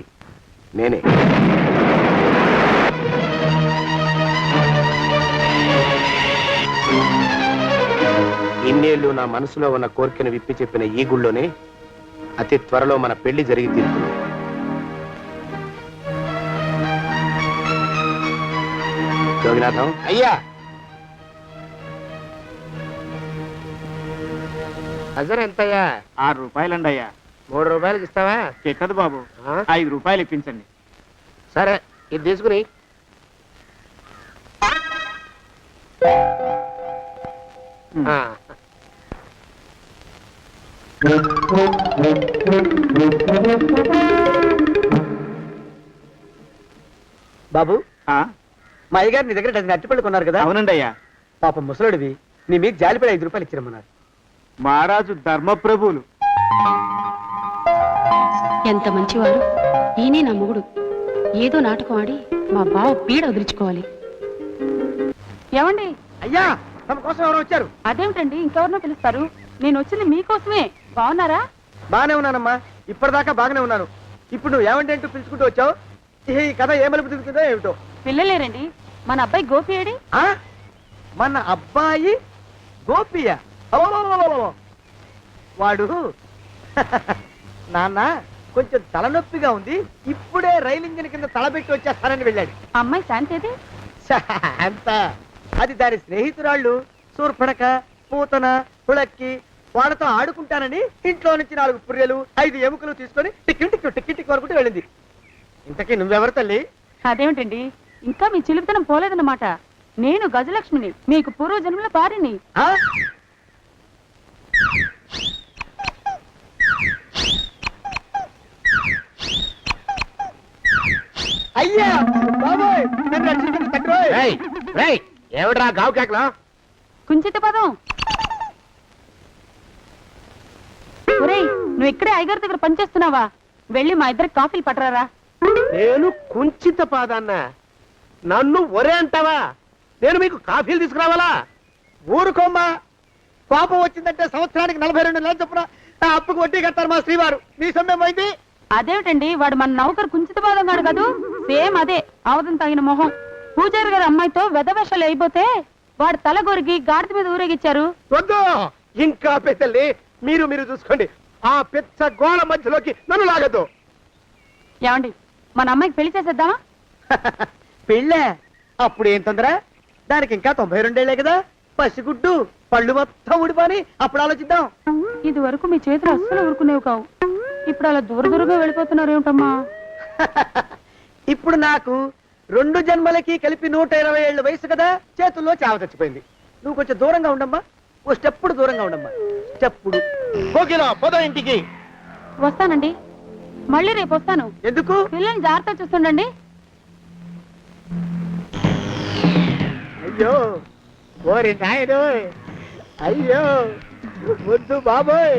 నేనే. ఇన్నేళ్ళు నా మనసులో ఉన్న కోరికను విప్పి చెప్పిన ఈ గుళ్ళోనే అతి త్వరలో మన పెళ్లి జరిగి తీరుతుంది. జోగినాథం అయ్యా, హజర్ ఎంతయ్యా? 6 రూపాయలండి అయ్యా. 3 రూపాయలకి ఇస్తావా? చెక్కదు బాబు. 5 రూపాయలు ఇప్పించండి. సరే, ఇది తీసుకుని. బాబు, ఆ? మా అయ్యగారు నీ దగ్గర డజన్ అరటిపళ్ళు కొన్నారు కదా? అవునండి అయ్యా. పాపం ముసలుడివి, నీ మీకు జాలిపడి 5 రూపాయలు ఇచ్చిరమ్మన్నారు. మహారాజు ధర్మప్రభువులు. ఎంత మంచివారు. ఈయనే నా మొగుడు. ఏదో నాటకం ఆడి మా బావ పీడ వదిలించుకోవాలి. ఏమండి? అయ్యా, తమ కోసం ఎవరు వచ్చారు? అదేమిటండి ఇంకెవరినో పిలుస్తారు? నేను వచ్చింది మీకోసమే. బాగున్నారా? బాగానే ఉన్నానమ్మా, ఇప్పటిదాకా బాగానే ఉన్నాను. ఇప్పుడు నువ్వు ఏమంటే అంటూ పిలుచుకుంటూ వచ్చావు. ఈ కథ ఏ మలుపు తిరుగుతుందో ఏమిటో. పిల్లలేరండి. మన అబ్బాయి గోపి ఏడి? ఆ? మన అబ్బాయి గోపియ? అబ్బబ్బబ్బబ్బబ్బ. వాడు నాన్న కొంచెం తలనొప్పిగా ఉంది, ఇప్పుడే రైలు ఇంజిన్ కింద తలబెట్టి వచ్చేస్తానని వెళ్ళాడు. అమ్మాయి శాంతేది? అంత అది దాని స్నేహితురాళ్ళు సూర్పడక, పూతన, పుళక్కి వాళ్ళతో ఆడుకుంటానని ఇంట్లో నుంచి 4 పుర్రెలు 5 ఎముకలు తీసుకొని టిక్కి టిక్కి టిక్కి టిక్కి వరకు వెళ్ళింది. ఇంతకీ నువ్వెవరు తల్లి? అదేమిటండి ఇంకా మీ చిలుపుతనం పోలేదన్నమాట. నేను గజలక్ష్మిని, మీకు పూర్వ జన్మల భార్యని. ఆ? అయ్యా బాబోయ్, నన్ను రక్షించండి తండ్రోయ్. ఏమిట్రా గావు కేకలో? కుంచిత పదం. ఒరేయ్, నువ్వు ఇక్కడే అయ్యగారి దగ్గర పనిచేస్తున్నావా? వెళ్ళి మా ఇద్దరికి కాఫీలు పట్టరారా. నేను కుంచిత పాదాన్న, నన్ను ఒరే అంటావా? నేను మీకు కాఫీలు తీసుకురావాలా? ఊరుకోమ్మా, కోపం వచ్చిందంటే సంవత్సరానికి 42 నెలలు చొప్పున ఆ అప్పుకు వడ్డీ కట్టారు మా శ్రీవారు. నీ సొమ్మేం పోయింది? అదేమిటండి, వాడు మన నౌకరు కుంచిత పాదం గాడు కదూ. సేమ్ అదే, అవధం తగిన మొహం. పూజారి గారి అమ్మాయితో వెధవేషాలు అయిపోతే వాడు తల గొరిగి గాడిద మీద ఊరేగిచ్చారు. వద్దు, ఇంకా పెద్దల్ని మీరు చూసుకోండి. ఆ పెద్ద గోళ మధ్యలోకి నన్ను లాగద్దు. ఏమండి, మన అమ్మాయికి పెళ్లి చేసేద్దామా? పెళ్ళే? అప్పుడు ఏం తొందర? దానికి ఇంకా 92 ఏళ్లే కదా. పసిగుడ్డు పళ్ళు మొత్తం ఊడిపోని అప్పుడు ఆలోచిద్దాం. ఇది వరకు మీ చేతులు అస్సలు ఊరుకునేవి కావు. ఇప్పుడు అలా దూరదూరంగా వెళ్ళిపోతున్నారు ఏమిటమ్మా? ఇప్పుడు నాకు 2 జన్మలకి కలిపి 120 ఏళ్ళ వయసు కదా, చేతుల్లో చావ చచ్చిపోయింది. నువ్వు కొంచెం దూరంగా ఉండమ్మా, ఓ స్టెప్పుడు దూరంగా ఉండమ్మా. స్టెప్పుడు కోకిలా పోదా ఇంటికి. వస్తానండి, మళ్ళీ రేపు వస్తాను. ఎందుకు? పిల్లల్ని జాగ్రత్త చూస్తుండండి. అయ్యో ఓరి నాయను అయ్యో వద్దు బాబోయ్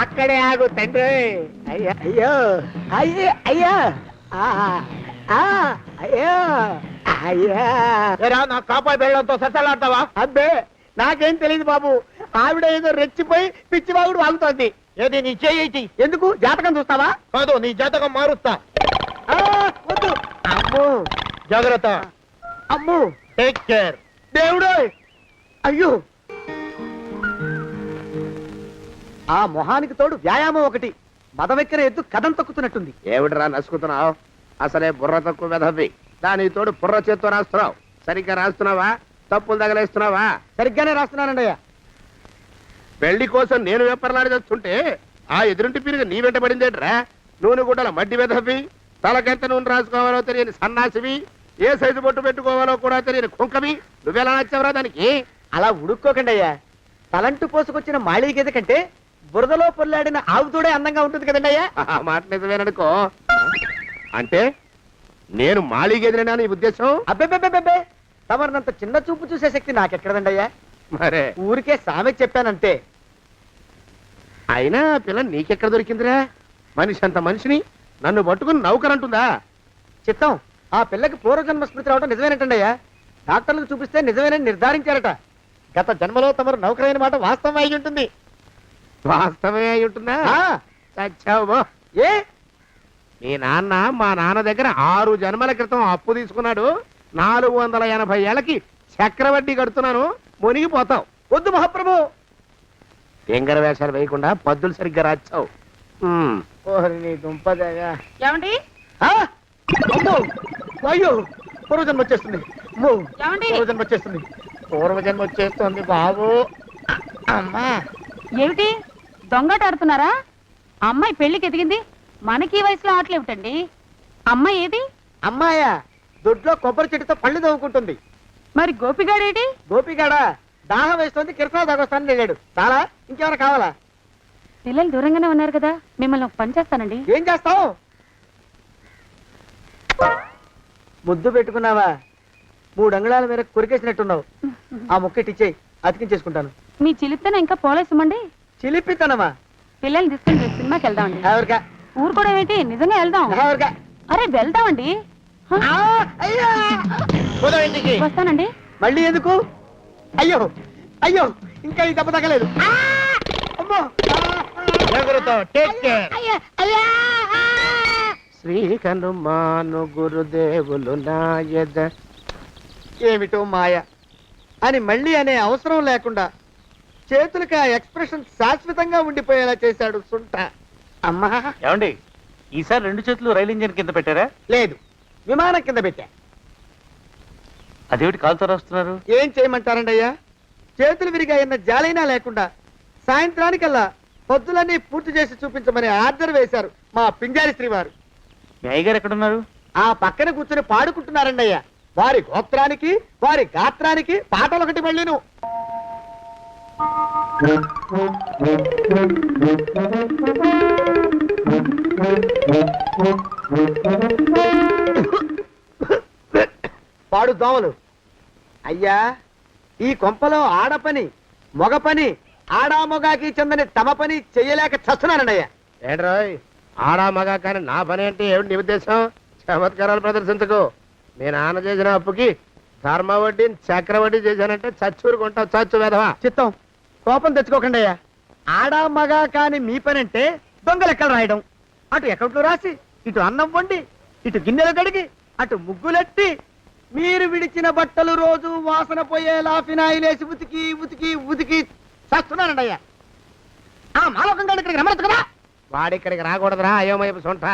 అక్కడే ఆగు తండ్రి అయ్యా అయ్యో అయ్యో అయ్యా అయ్యో అయ్యా నా కాపాయి బెళ్ళంతో సత్తలాడతావా? అబ్బే నాకేం తెలియదు బాబు. ఆవిడ ఏదో రెచ్చిపోయి పిచ్చివాగుడు వాగుతోంది. ఏది నీ చేయి? ఎందుకు జాతకం చూస్తావా? కాదు నీ జాతకం మారుస్తా. వద్దు. అమ్మో జాగ్రత్త. అమ్మో టేక్ కేర్. దేవుడు అయ్యో ఆ మొహానికి తోడు వ్యాయామం ఒకటి. మదవెక్కిన ఎద్దు కథం తొక్కుతున్నట్టుంది. ఏమిటిరా నసుకుతున్నావు? అసలే బుర్ర తక్కువ వెధవి. దానికి తోడు బుర్ర చేత్తో రాస్తున్నావు. సరిగ్గా రాస్తున్నావా? తప్పులు తగలేస్తున్నావా? సరిగ్గానే రాస్తున్నానండి అయ్యా. పెళ్లి కోసం నేను వెప్పర్లాడి చేస్తుంటే ఆ ఎదురింటి పీరుగా నీ వెంట పడిందేట్రా? నూనె గుడ్డల మడ్డి వెధవి, తలకెంత నూనె రాసుకోవాలో తెలియని సన్నాసివి, ఏ సైజు బొట్టు పెట్టుకోవాలో కూడా తెలియని కుంకవి. నువ్వెలా నచ్చావురా దానికి? అలా ఉడుక్కోకండి అయ్యా. తలంటు పోసుకొచ్చిన మాళీ గేదె కంటే బురదలో పొల్లాడిన ఆవుతోడే అందంగా ఉంటుంది కదండి అయ్యా. ఆ మాట నిజమేననుకో. అంటే నేను మాళీగేదినా నీ ఉద్దేశం? అబ్బెబ్బెబ్బెబ్బే, తమరినంత చిన్న చూపు చూసే శక్తి నాకెక్కడదండి అయ్యా. మరే ఊరికే సామె చెప్పానంతే. అయినా ఆ పిల్ల నీకెక్కడ దొరికిందిరా? మనిషి అంత మనిషిని నన్ను పట్టుకుని నౌకరంటుందా? చిత్తం, ఆ పిల్లకి పూర్వజన్మ స్మృతి రావడం నిజమేనటండి అయ్యా. డాక్టర్లకు చూపిస్తే నిజమేనని నిర్ధారించారట. గత జన్మలో తమరు నౌకరైన మాట వాస్తవం అయి ఉంటుంది. వాస్తవమే అయి ఉంటుందా? చచ్చావు. ఏ మీ నాన్న మా నాన్న దగ్గర 6 జన్మల క్రితం అప్పు తీసుకున్నాడు. 480 ఏళ్ళకి చక్రవడ్డీ కడుతున్నాను. మునిగిపోతావు. వద్దు మహాప్రభు. ఎంగర వేషాలు వేయకుండా పద్దులు సరిగ్గా రాచావు. ఓహరి నీ దుంపదేగా. ఏమండి అమ్మో అయ్యో, పూర్వజన్మ వచ్చేస్తుంది. అమ్మో, ఏమండి? పూర్వజన్మ వచ్చేస్తుంది. పూర్వజన్మ వచ్చేస్తుంది బాబు. అమ్మా ఏమిటి దొంగట ఆడుతున్నారా? అమ్మాయి పెళ్లికి ఎదిగింది, మనకి ఈ వయసులో ఆటలేమిటండి? అమ్మాయి ఏది? అమ్మాయా దొడ్లో కొబ్బరి చెట్టుతో పళ్ళు తవ్వుకుంటుంది. మరి గోపిగాడేటి? గోపిగాడ దాహం వేస్తుంది, కిరసా దాగొస్తానని వెళ్ళాడు. చాలా ఇంకేమైనా కావాలా? పిల్లలు దూరంగానే ఉన్నారు కదా, మిమ్మల్ని ఒక పని చేస్తానండి. ఏం చేస్తావు? ముద్దు పెట్టుకున్నావా? 3 అంగుళాల మేర కొరికేసినట్టున్నావు. ఆ ముక్కటిచ్చేయి, అతికించేసుకుంటాను. మీ చిలిపితేనే ఇంకా పోలేసమండి. చిలిపితనమా? పిల్లల్ని తీసుకుని రేపు సినిమాకి వెళ్దామండి. ఎవరికా? ఊరు కూడా ఏంటి, నిజంగా వెళ్దాం. ఎవరికా? అరే వెళ్దామండి. హ, అయ్యా ఇంటికి వస్తానండి. మళ్ళీ ఎందుకు? అయ్యో అయ్యో, ఇంకా ఈ దెబ్బ తగ్గలేదు. అమ్మో శ్రీ హనుమాను గురుదేవులు నాయద. ఏమిటో మాయ అని మళ్ళీ అనే అవసరం లేకుండా చేతులకి ఆ ఎక్స్ప్రెషన్ శాశ్వతంగా ఉండిపోయేలా చేశాడు సుంట. అమ్మా ఏమండి, ఈసారి 2 చేతులు రైలు ఇంజిన్ కింద పెట్టారా? లేదు, విమానం కింద పెట్టా. అదేమిటి కాలుతో రాస్తున్నారు? ఏం చేయమంటారండి అయ్యా? చేతులు విరిగాయన్న జాలైనా లేకుండా సాయంత్రానికల్లా పొద్దులన్నీ పూర్తి చేసి చూపించమని ఆర్డర్ వేశారు మా పింజారి శ్రీ వారు. మీ అయ్యగారు ఎక్కడున్నారు? ఆ పక్కన కూర్చుని పాడుకుంటున్నారండి అయ్యా. వారి గోత్రానికి వారి గాత్రానికి పాటలు ఒకటి మళ్ళీను. పాడు దోమలు. అయ్యా, ఈ కొంపలో ఆడపని మొగ పని ఆడా మొగాకి చెందని తమ పని చెయ్యలేక చస్తున్నానండి అయ్యా. ఏంట్రోయ్, ఆడా మగా కానీ నా పని అంటే ఏమిటి నీ ఉద్దేశం? చమత్కారాలు ప్రదర్శించకు. మీ నాన్న చేసిన అప్పుకి ధర్మ వడ్డీ చక్ర వడ్డీ చేశానంటే చచ్చూరుకుంటావు. చచ్చు వెధవా. చిత్తం, కోపం తెచ్చుకోకండి అయ్యా. ఆడా మగా కాని మీ పని అంటే దొంగ లెక్కలు రాయడం. అటు అకౌంట్లో రాసి, ఇటు అన్నం వండి, ఇటు గిన్నెలు కడిగి, అటు ముగ్గులెట్టి, మీరు విడిచిన బట్టలు రోజు వాసన పోయేలా ఫినాయిలేసి ఉతికి ఉతికి ఉతికి చేస్తున్నానండి అయ్యా. ఆ మాలోకం గారి ఇక్కడికి రమ్మచ్చు కదా. వాడిక్కడికి రాకూడదురా అయోమయపు సొంట.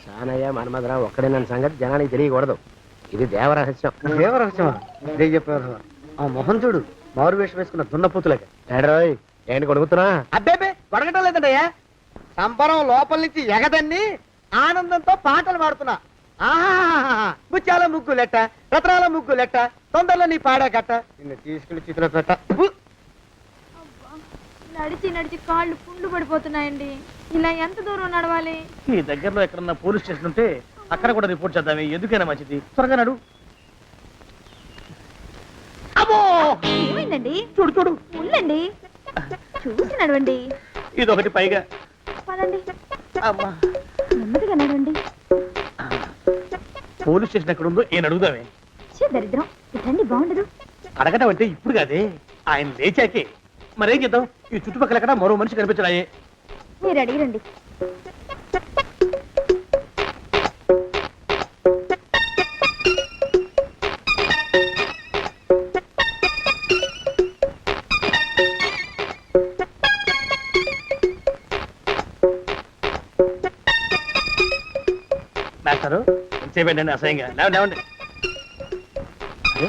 సానయ్య మన్మధరా ఒక్కడే నన్ను సంగతి జనానికి తెలియకూడదు. ఇది దేవరహస్యం. దేవరహస్యమా? చెప్పారు. ఆ మొహం చూడు, మారు వేషం వేసుకున్న దున్నపోతులేక. ఏడ్రోయ్, ఏంటి కొడుకుతున్నా? అబ్బేబే కొడగటం లేదండి అయ్యా. సంబరం లోపల నుంచి ఎగదన్ని ఆనందంతో పాటలు పాడుతున్నా. ఆహా, ముత్యాల ముగ్గులెట్ట, రత్నాల ముగ్గులెట్ట, తొందరలో నీ పాడా కట్ట, నిన్ను తీసుకుని చిత్ర పెట్ట. నడిచి నడిచి కాళ్ళు పుండ్లు పడిపోతున్నాయండి. ఇలా ఎంత దూరం నడవాలి? ఈ దగ్గరలో ఎక్కడన్నా పోలీస్ స్టేషన్ ఉంటే అక్కడ కూడా రిపోర్ట్ చేద్దామే. ఎందుకైనా మంచిది. త్వరగా నడు. అమ్మో ఏమైందండి? చూడు చూడు ఉండండి, చూసి నడవండి. ఇదొకటి పైగా. పదండి, అమ్మా నెమ్మదిగా నడవండి. పోలీస్ స్టేషన్ ఎక్కడ ఉందో ఏం అడుగుదామే. ఛీ, దరిద్రం. ఇటండి, బాగుండదు. అడగటం అంటే ఇప్పుడు కాదే, ఆయన లేచాకే. మరేం చేద్దాం, ఈ చుట్టుపక్కల ఎక్కడ మరో మనిషి కనిపించడాయే. మీరు అడిగిరండి. మాస్టారు ఎంతసేపండి అసహ్యంగా లేవండి లేవండి. అరే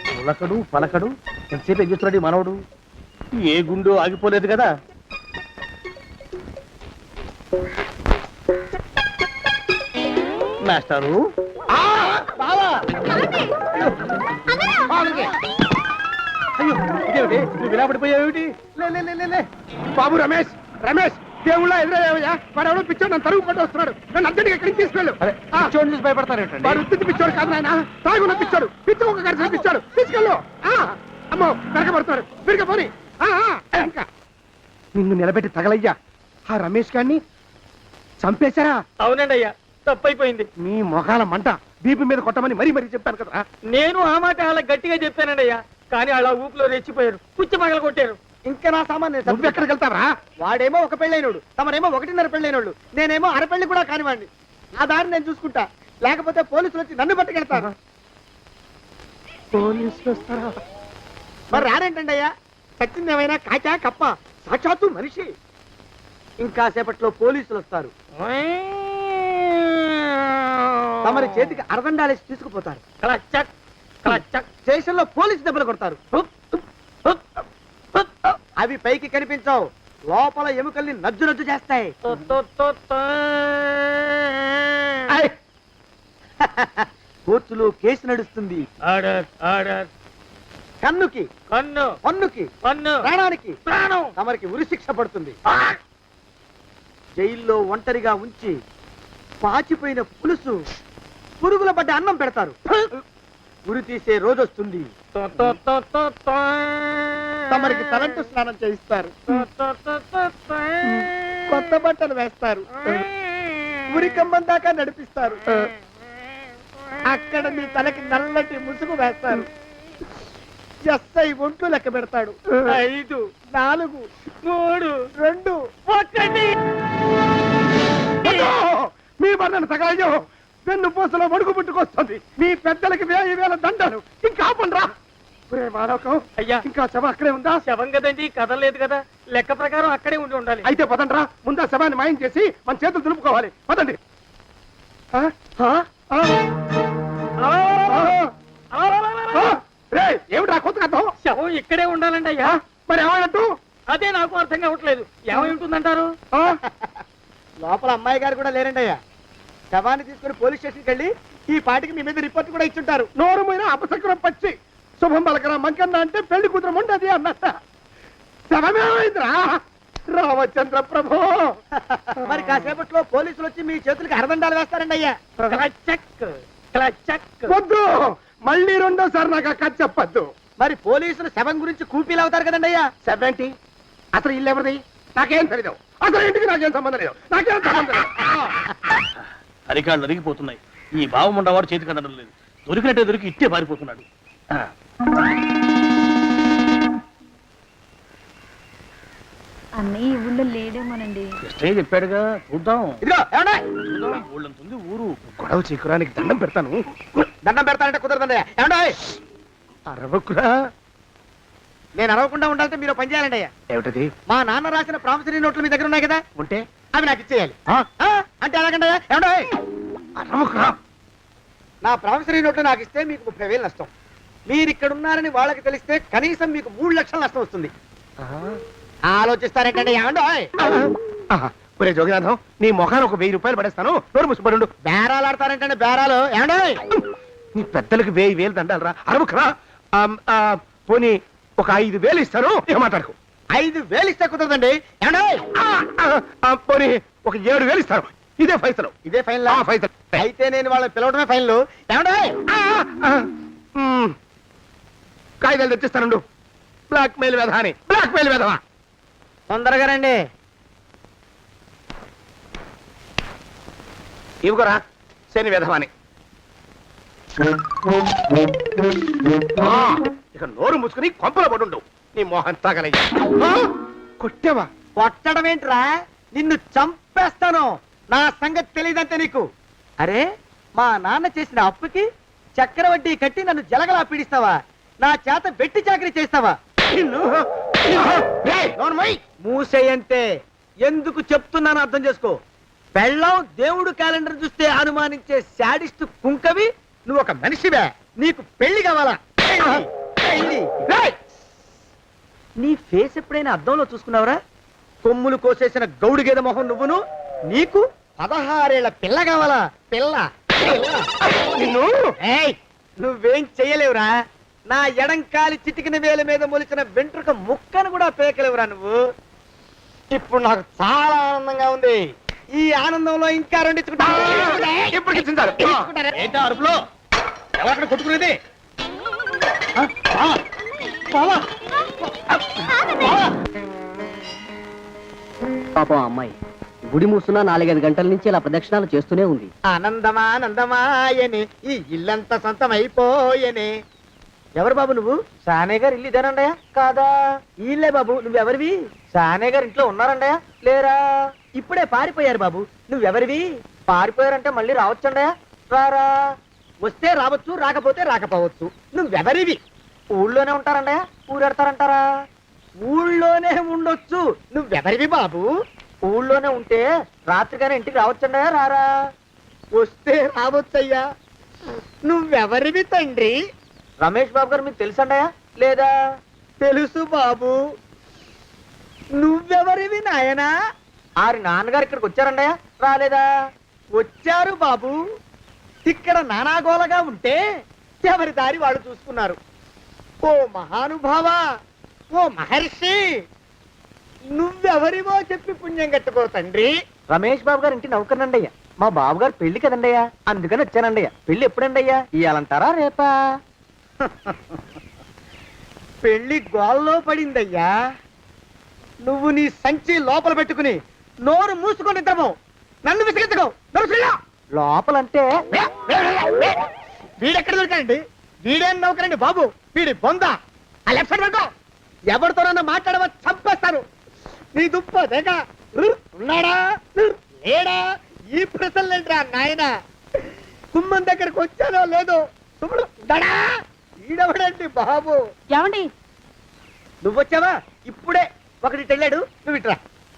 పులకడు పలకడు ఎంతసేపు ఏం చేస్తున్నాడు ఈ మనవడు? ఏ గుండు ఆగిపోలేదు కదా. మాస్టారు అయ్యో ఇదేమిటి నువ్వు ఇలా పడిపోయావేమిటి? లే లే లే, లే లే. బాబు రమేష్ రమేష్ దేవుళ్ళ ఎదురయ్యా, వాడు ఎవడో పిచ్చోడు నన్ను తరుగు పట్టు వస్తున్నాడు. నన్ను అద్దెకి ఎక్కడికి తీసుకెళ్ళు. చూడండి చూసి భయపడతారేంటండి? వాడు ఉత్తి పిచ్చోడు కాదు నాయన, తాగున్న పిచ్చాడు, పిచ్చుకోక కలిసిన పిచ్చాడు. తీసుకెళ్ళు. అమ్మో వెనకబడుతున్నాడు, విరిగా పోని. ఇంకా నిన్ను నిలబెట్టి తగలయ్యా. ఆ రమేష్ గారిని చంపేశారా? అవునండి అయ్యా, తప్పైపోయింది. నీ మొఖాల మంట బీపీ మీద కొట్టమని మరీ మరీ చెప్పాను కదా. నేను ఆ మాట అలా గట్టిగా చెప్పానండి అయ్యా, కానీ అలా ఊపిలో రెచ్చిపోయారు, పుచ్చి పగల కొట్టారు. ఇంకా నా సామాన్ నేను నువ్వు ఎక్కడికి వెళ్తావరా? వాడేమో ఒక పెళ్ళైనోడు, తమరేమో 1.5 పెళ్ళైనోళ్ళు, నేనేమో అరపెళ్ళి కూడా కానివ్వండి. ఆ దారి నేను చూసుకుంటా, లేకపోతే పోలీసులు వచ్చి నన్ను పట్టుకెళ్తారు. పోలీసులు వస్తారా? మరి రారేంటండి అయ్యా, చచ్చింది ఏమైనా కాచా కప్ప, సాక్షాత్తు మనిషి. ఇంకా సేపట్లో పోలీసులు వస్తారు, తమరి చేతికి అరదండాలేసి తీసుకుపోతారు. క్లచక్, క్లచక్. స్టేషన్ లో పోలీసు దెబ్బలు కొడతారు. అవి పైకి కనిపించవు, లోపల ఎముకల్ని నజ్జు నజ్జు చేస్తాయి. కోర్టులో కేసు నడుస్తుంది. Order, order. కన్నుకి కన్ను, పన్నుకి పన్ను, ప్రాణానికి ప్రాణం. తమరికి ఉరిశిక్ష పడుతుంది. జైల్లో ఒంటరిగా ఉంచి పాచిపోయిన పులుసు, పురుగుల పడ్డ అన్నం పెడతారు. ఉరి తీసే రోజు వస్తుంది, తమరికి తలంటు స్నానం చేయిస్తారు, కొత్త బట్టలు వేస్తారు, ఉరికంబం దాకా నడిపిస్తారు. అక్కడ మీ తలకి నల్లటి ముసుగు వేస్తారు. ఎస్ఐ ఒంట్లు లెక్క పెడతాడు. 5, 4, 3, 2, 1. మీ వర్ణన సగాయం వెన్ను పూసలో మడుగు పుట్టుకొస్తుంది. మీ పెద్దలకి 1000 దండాలు. ఇంకా ఆపండ్రా. మానవకం అయ్యా, ఇంకా శవం అక్కడే ఉందా? శవం కదండి, కదలేదు కదా, లెక్క ప్రకారం అక్కడే ఉండి ఉండాలి. అయితే పదండ్రా, ముందా శవాన్ని మాయం చేసి మన చేతులు దులుపుకోవాలి. పదండి. ఏమిటా కొత్త కథ? శవం ఇక్కడే ఉండాలండి అయ్యా. మరి ఏమైనట్టు? అదే నాకు అర్థం కావట్లేదు, ఏమై ఉంటుందంటారు? లోపల అమ్మాయి గారు కూడా లేరండి అయ్యా. శవాన్ని తీసుకుని పోలీస్ స్టేషన్కి వెళ్ళి ఈ పాటికి మీ మీద రిపోర్ట్ కూడా ఇచ్చుంటారు. నోరు మీద అపశకునం పచ్చి శుభం పలకరా మంకన్న అంటే పెళ్లి కూతురం ఉండదు అన్నట్ట. శవమేమైందిరా? రామచంద్ర ప్రభు. మరి కాసేపట్లో పోలీసులు వచ్చి మీ చేతులకి అరదండాలు వేస్తారండి అయ్యా. క్లచక్, క్లచక్. వద్దు, మళ్ళీ రెండోసారి నాకు కథ చెప్పద్దు. మరి పోలీసులు శవం గురించి కూపీలు అవుతారు కదండి అయ్యా. సెవెంటీ అసలు ఇల్లు ఎవరిది? నాకేం తెలియదు. అసలు ఇంటికి నాకేం సంబంధం లేదు. నాకేం సంబంధం లేదు. అరికాళ్ళు అరిగిపోతున్నాయి. ఈ బావముండవాడు చేతికి అందడం లేదు. దొరికినట్టే దొరికి ఇట్టే పారిపోతున్నాడు. అన్నయ్య ఊళ్ళో లేడేమోనండి. కృష్ణయ్య చెప్పాడుగా, చూద్దాం. ఇదిగో ఏమండి, ఊళ్ళంతుంది ఊరు. గొడవ చీకురానికి దండం పెడతాను. దండం పెడతానంటే కుదరదండి. ఏమండి, అరవకురా. నేను అరవకుండా ఉండాలంటే మీరు పని చేయాలండి అయ్యా. ఏమిటది? మా నాన్న రాసిన ప్రామిసరీ నోట్లు మీ దగ్గర ఉన్నాయి కదా, ఉంటే అవి నాకు ఇచ్చేయాలి. అంటే ఎలాగండి అయ్యా? ఏమండి, అరవకురా. నా ప్రామిసరీ నోట్లు నాకు ఇస్తే మీకు 30,000 నష్టం. మీరు ఇక్కడ ఉన్నారని వాళ్ళకి తెలిస్తే కనీసం మీకు 3 లక్షల నష్టం వస్తుంది. ఆలోచిస్తారేంటండి? ఏమండి, ఒరే జోగినాథం, నీ మొఖాన్ని ఒక 1000 రూపాయలు పడేస్తాను. నోరు ముసుపడు. బేరాలు ఆడతారేంటండి? బేరాలు ఏమండి? నీ పెద్దలకు 1000 దండాలరా. అరవకురా. పోనీ ఒక 5,000 ఇస్తాను. ఏమాటాడుకో. 5,000 ఇస్తే కుదరదండి. ఏమండి, పోనీ ఒక 7,000 ఇస్తాను. ఇదే ఫైసలు. ఇదే ఫైన్. ఫైసలు. అయితే నేను వాళ్ళని పిలవడమే ఫైన్లు. ఏమండి, కాగితం వేలు తెచ్చిస్తానుండు. బ్లాక్ మెయిల్ వెధవా అని, బ్లాక్ మెయిల్ వెధవా. తొందరగా రండి. ఇవ్వరా శని వెధవాని. ఇక నోరు మూసుకుని కొంపల పడుండు. నీ మోహన్ తగలయ్యా. కొట్టావా? కొట్టడం ఏంట్రా, నిన్ను చంపేస్తాను. నా సంగతి తెలియదంటే నీకు. అరే, మా నాన్న చేసిన అప్పుకి చక్రవడ్డీ కట్టి నన్ను జలగలా పీడిస్తావా? నా చేత వెట్టి చాకరీ చేస్తావా? మూసేయంటే ఎందుకు చెప్తున్నాను అర్థం చేసుకో. పెళ్ళం దేవుడు క్యాలెండర్ చూస్తే అనుమానించే శాడిస్ట్ కుంకవి నువ్వు ఒక మనిషివే. నీకు పెళ్లి కావాలా? పెళ్లి. నీ ఫేస్ ఎప్పుడైనా అద్దంలో చూసుకున్నావురా? కొమ్ములు కోసేసిన గౌడు గేదె మొహం నువ్వును. నీకు 16 ఏళ్ల పిల్ల కావాలా? పిల్ల. నిన్ను నువ్వేం చెయ్యలేవురా. నా ఎడంకాలి చిటికిన వేల మీద మొలిచిన వెంట్రుక ముక్కను కూడా పేకలేవురా నువ్వు. ఇప్పుడు నాకు చాలా ఆనందంగా ఉంది. ఈ ఆనందంలో ఇంకా రెండించుకుంటా. ఏంటా అరుపులో? ఎవరక్కడ కొట్టుకునేది? పాపం అమ్మాయి గుడి మూసున్న 4-5 గంటల నుంచి ఇలా ప్రదక్షిణాలు చేస్తూనే ఉంది. ఆనందమానందమాయని ఈ ఇల్లంతా సొంతం అయిపోయని. ఎవరు బాబు నువ్వు? సానే గారు ఇల్లు ఇదేనండయా? కాదా? ఇల్లే బాబు. నువ్వెవరివి? సానే గారు ఇంట్లో ఉన్నారండయా? లేరా? ఇప్పుడే పారిపోయారు బాబు. నువ్వెవరివి? పారిపోయారంటే మళ్ళీ రావచ్చండయా? రారా? వస్తే రావచ్చు, రాకపోతే రాకపోవచ్చు. నువ్వెవరివి? ఊళ్ళోనే ఉంటారండయా? ఊరెడతారంటారా? ఊళ్ళోనే ఉండొచ్చు. నువ్వెవరివి బాబు? ఊళ్ళోనే ఉంటే రాత్రిగానే ఇంటికి రావచ్చండయా? రారా? వస్తే రావచ్చయ్యా. నువ్వెవరివి తండ్రి? రమేష్ బాబు గారు మీకు తెలుసండయా? లేదా? తెలుసు బాబు. నువ్వెవరివి నాయనా? ఆరి నాన్నగారు ఇక్కడికి వచ్చారండయా? రాలేదా? వచ్చారు బాబు. ఇక్కడ నానాగోలగా ఉంటే ఎవరి దారి వాళ్ళు చూసుకున్నారు. ఓ మహానుభావా, ఓ మహర్షి, నువ్వెవరివో చెప్పి పుణ్యం కట్టుకో తండ్రి. రమేష్ బాబు గారు ఇంటి నౌకర్నండయ్యా. మా బాబు గారు పెళ్లి కదండయ్యా, అందుకని వచ్చానండయ్యా. పెళ్లి ఎప్పుడండయ్యా? ఇయ్యాలంటారా రేపా? పెళ్లి గోల్లో పడిందయ్యా. నువ్వు నీ సంచి లోపల పెట్టుకుని నోరు మూసుకొని నిద్రపో. నన్ను విసిగించుకో. లోపలంటే వీడెక్కడ దొరికాడండి? వీడేం నౌకరండి బాబు, వీడి బొంద. ఆ లెఫ్ట్ సైడ్ పెట్టుకో. ఎవరితోనన్నా మాట్లాడవా చంపేస్తాను. నీ దుప్ప దేక ఉన్నాడా లేడా? ఈ ప్రశ్నలేంట్రా నాయన. కుమ్మం దగ్గరకు వచ్చానో లేదో తుమ్ముడు దడా. ఈడవడండి బాబు. ఏమండి నువ్వొచ్చావా? ఇప్పుడే ఒకటి వెళ్ళాడు. నువ్వు ఇట్రా.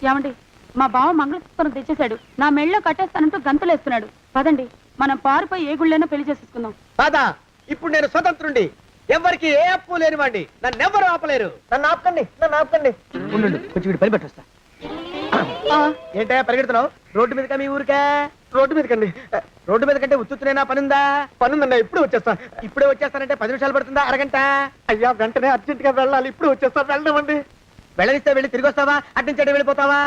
ఏమండి, మా బావ మంగళసూత్రం తెచ్చేశాడు. నా మెళ్ళో కట్టేస్తానంటూ గంతులేస్తున్నాడు. పదండి, మనం పారిపోయి ఏ గుళ్ళైనా పెళ్లి చేసేసుకుందాం. కాదా? ఇప్పుడు నేను స్వతంత్రుండి. ఎవరికి ఏ అప్పు లేనివ్వండి. నన్ను ఎవరు ఆపలేరు. నన్ను ఆపకండి, నన్ను ఆపకండి. ఉండు, కొంచెం వీడి పని పెట్టొస్తా. ఏంటయ్యా పరిగెడుతున్నావు? రోడ్డు మీదకా మీ ఊరికా? రోడ్డు మీదకండి. రోడ్డు మీద కంటే ఉత్తునేనా? పనుందా? పనుందన్నా. ఇప్పుడే వచ్చేస్తా. ఇప్పుడే వచ్చేస్తానంటే 10 నిమిషాలు పడుతుందా? అరగంట? అయ్యా వెంటనే అర్జెంట్ గా వెళ్ళాలి. ఇప్పుడు వచ్చేస్తా. వెళ్ళమండి. వెళ్ళనిస్తే వెళ్ళి తిరిగి వస్తావా? అడ్డించండి వెళ్ళిపోతావా?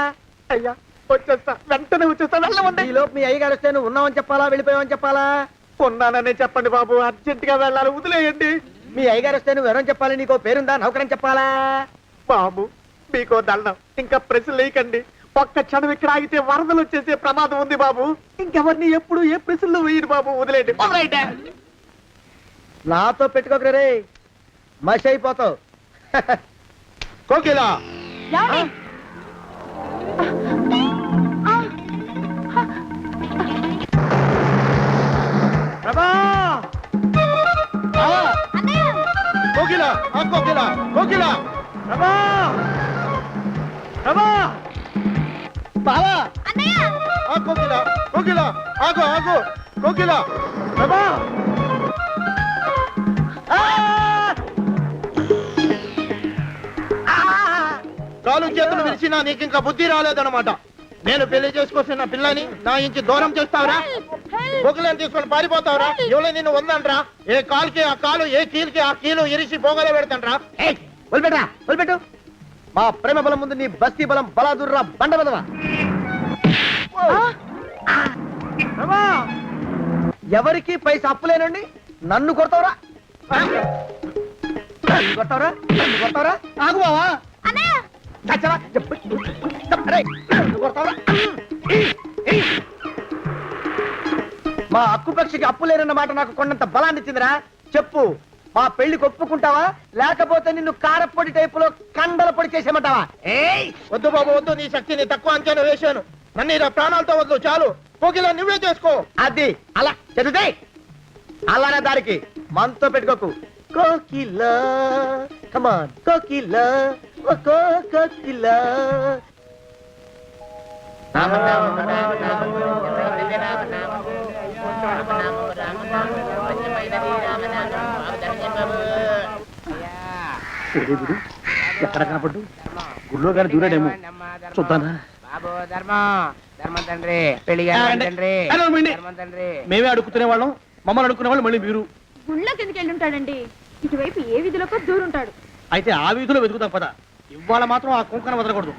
అయ్యా వచ్చేస్తా, వెంటనే వచ్చేస్తా. వెళ్ళమండి. ఈ లోపు మీ అయ్యగారు వస్తే నువ్వు ఉన్నావని చెప్పాలా, వెళ్ళిపోయావని చెప్పాలా? ఉన్నాననే చెప్పండి బాబు. అర్జెంట్ గా వెళ్ళాలి, వదిలేయండి. మీ అయ్యగారు వస్తే నువ్వు ఎవరని చెప్పాలి? నీకో పేరుందా? నౌకరని చెప్పాలా? బాబు మీకో దండం. ఇంకా ప్రశ్నలు వేయకండి. ఒక్క క్షణం ఇక్కడ ఆగితే వరదలు వచ్చేసే ప్రమాదం ఉంది బాబు. ఇంకెవరిని ఎప్పుడు ఏ ప్రశ్నలు వేయరు బాబు. వదిలేయండి, వదిలేయండి. నాతో పెట్టుకోకరే, మషి అయిపోతావు. కోకిలా ప్రభా, కోకిలా, కోకిలా, కోకిలా, ప్రభా, ప్రభా, బావా, కోకిలా, కోకిలా, ఆగు, ఆగు, కోకిలా, ప్రభా. కాలు చేతులు విరిచినా నీకు ఇంకా బుద్ధి రాలేదన్నమాట. నేను పెళ్లి చేసుకొస్తున్న పిల్లని నా ఇంటి దూరం చేస్తావురా? బొగ్గులను తీసుకొని పారిపోతావురా? ఎవరో నిన్ను ఉందంట్రా? ఏ కాలుకి ఆ కాలు, ఏ కీలుకి ఆ కీలు ఇరిసి పోగల పెడతాంట్రా? వదిలిపెట్టరా, వదిలిపెట్టు. మా ప్రేమ బలం ముందు నీ బస్తీ బలం బలాదుర్రా బండ బలవా. ఎవరికి పైసా అప్పులేనండి నన్ను కొడతావురా? కొడతావరా కొడతావరా ఆగు బావా. చచ్చరా అరే కొడతావరా మా అక్కుపక్షికి అప్పు లేనన్న మాట నాకు కొన్నంత బలాన్ని ఇచ్చిందిరా చెప్పు మా పెళ్లికి ఒప్పుకుంటావా లేకపోతే నిన్ను కారపొడి టైపులో కండల పొడి చేసేమంటావా ఏయ్ వద్దు బాబు వద్దు, నీ శక్తిని తక్కువ అంచనా వేశాను. నన్ను ఇలా ప్రాణాలతో వద్దు, చాలు. పోకిలా నువ్వే చేసుకో. అది అలా చదివితే అలానే దారికి మనతో పెట్టుకోకు కోకిలా కమాన్ కోకిలా ఓ కోకిలా ఎక్కడ కనపడ్డు? గుళ్ళో గాని దూరాడేమో, చూద్దానా? మేమే అడుగుతునే వాళ్ళం, మమ్మల్ని అడుక్కునే వాళ్ళు మళ్ళీ మీరు. గుళ్ళకి ఎందుకు వెళ్ళి ఉంటాడండి ఇటువైపు ఏ విధిలోకి దూరుంటాడు అయితే ఆ వీధిలో వెతుకుతాం పద. ఇవాళ మాత్రం ఆ కుంకన వదలకూడదు.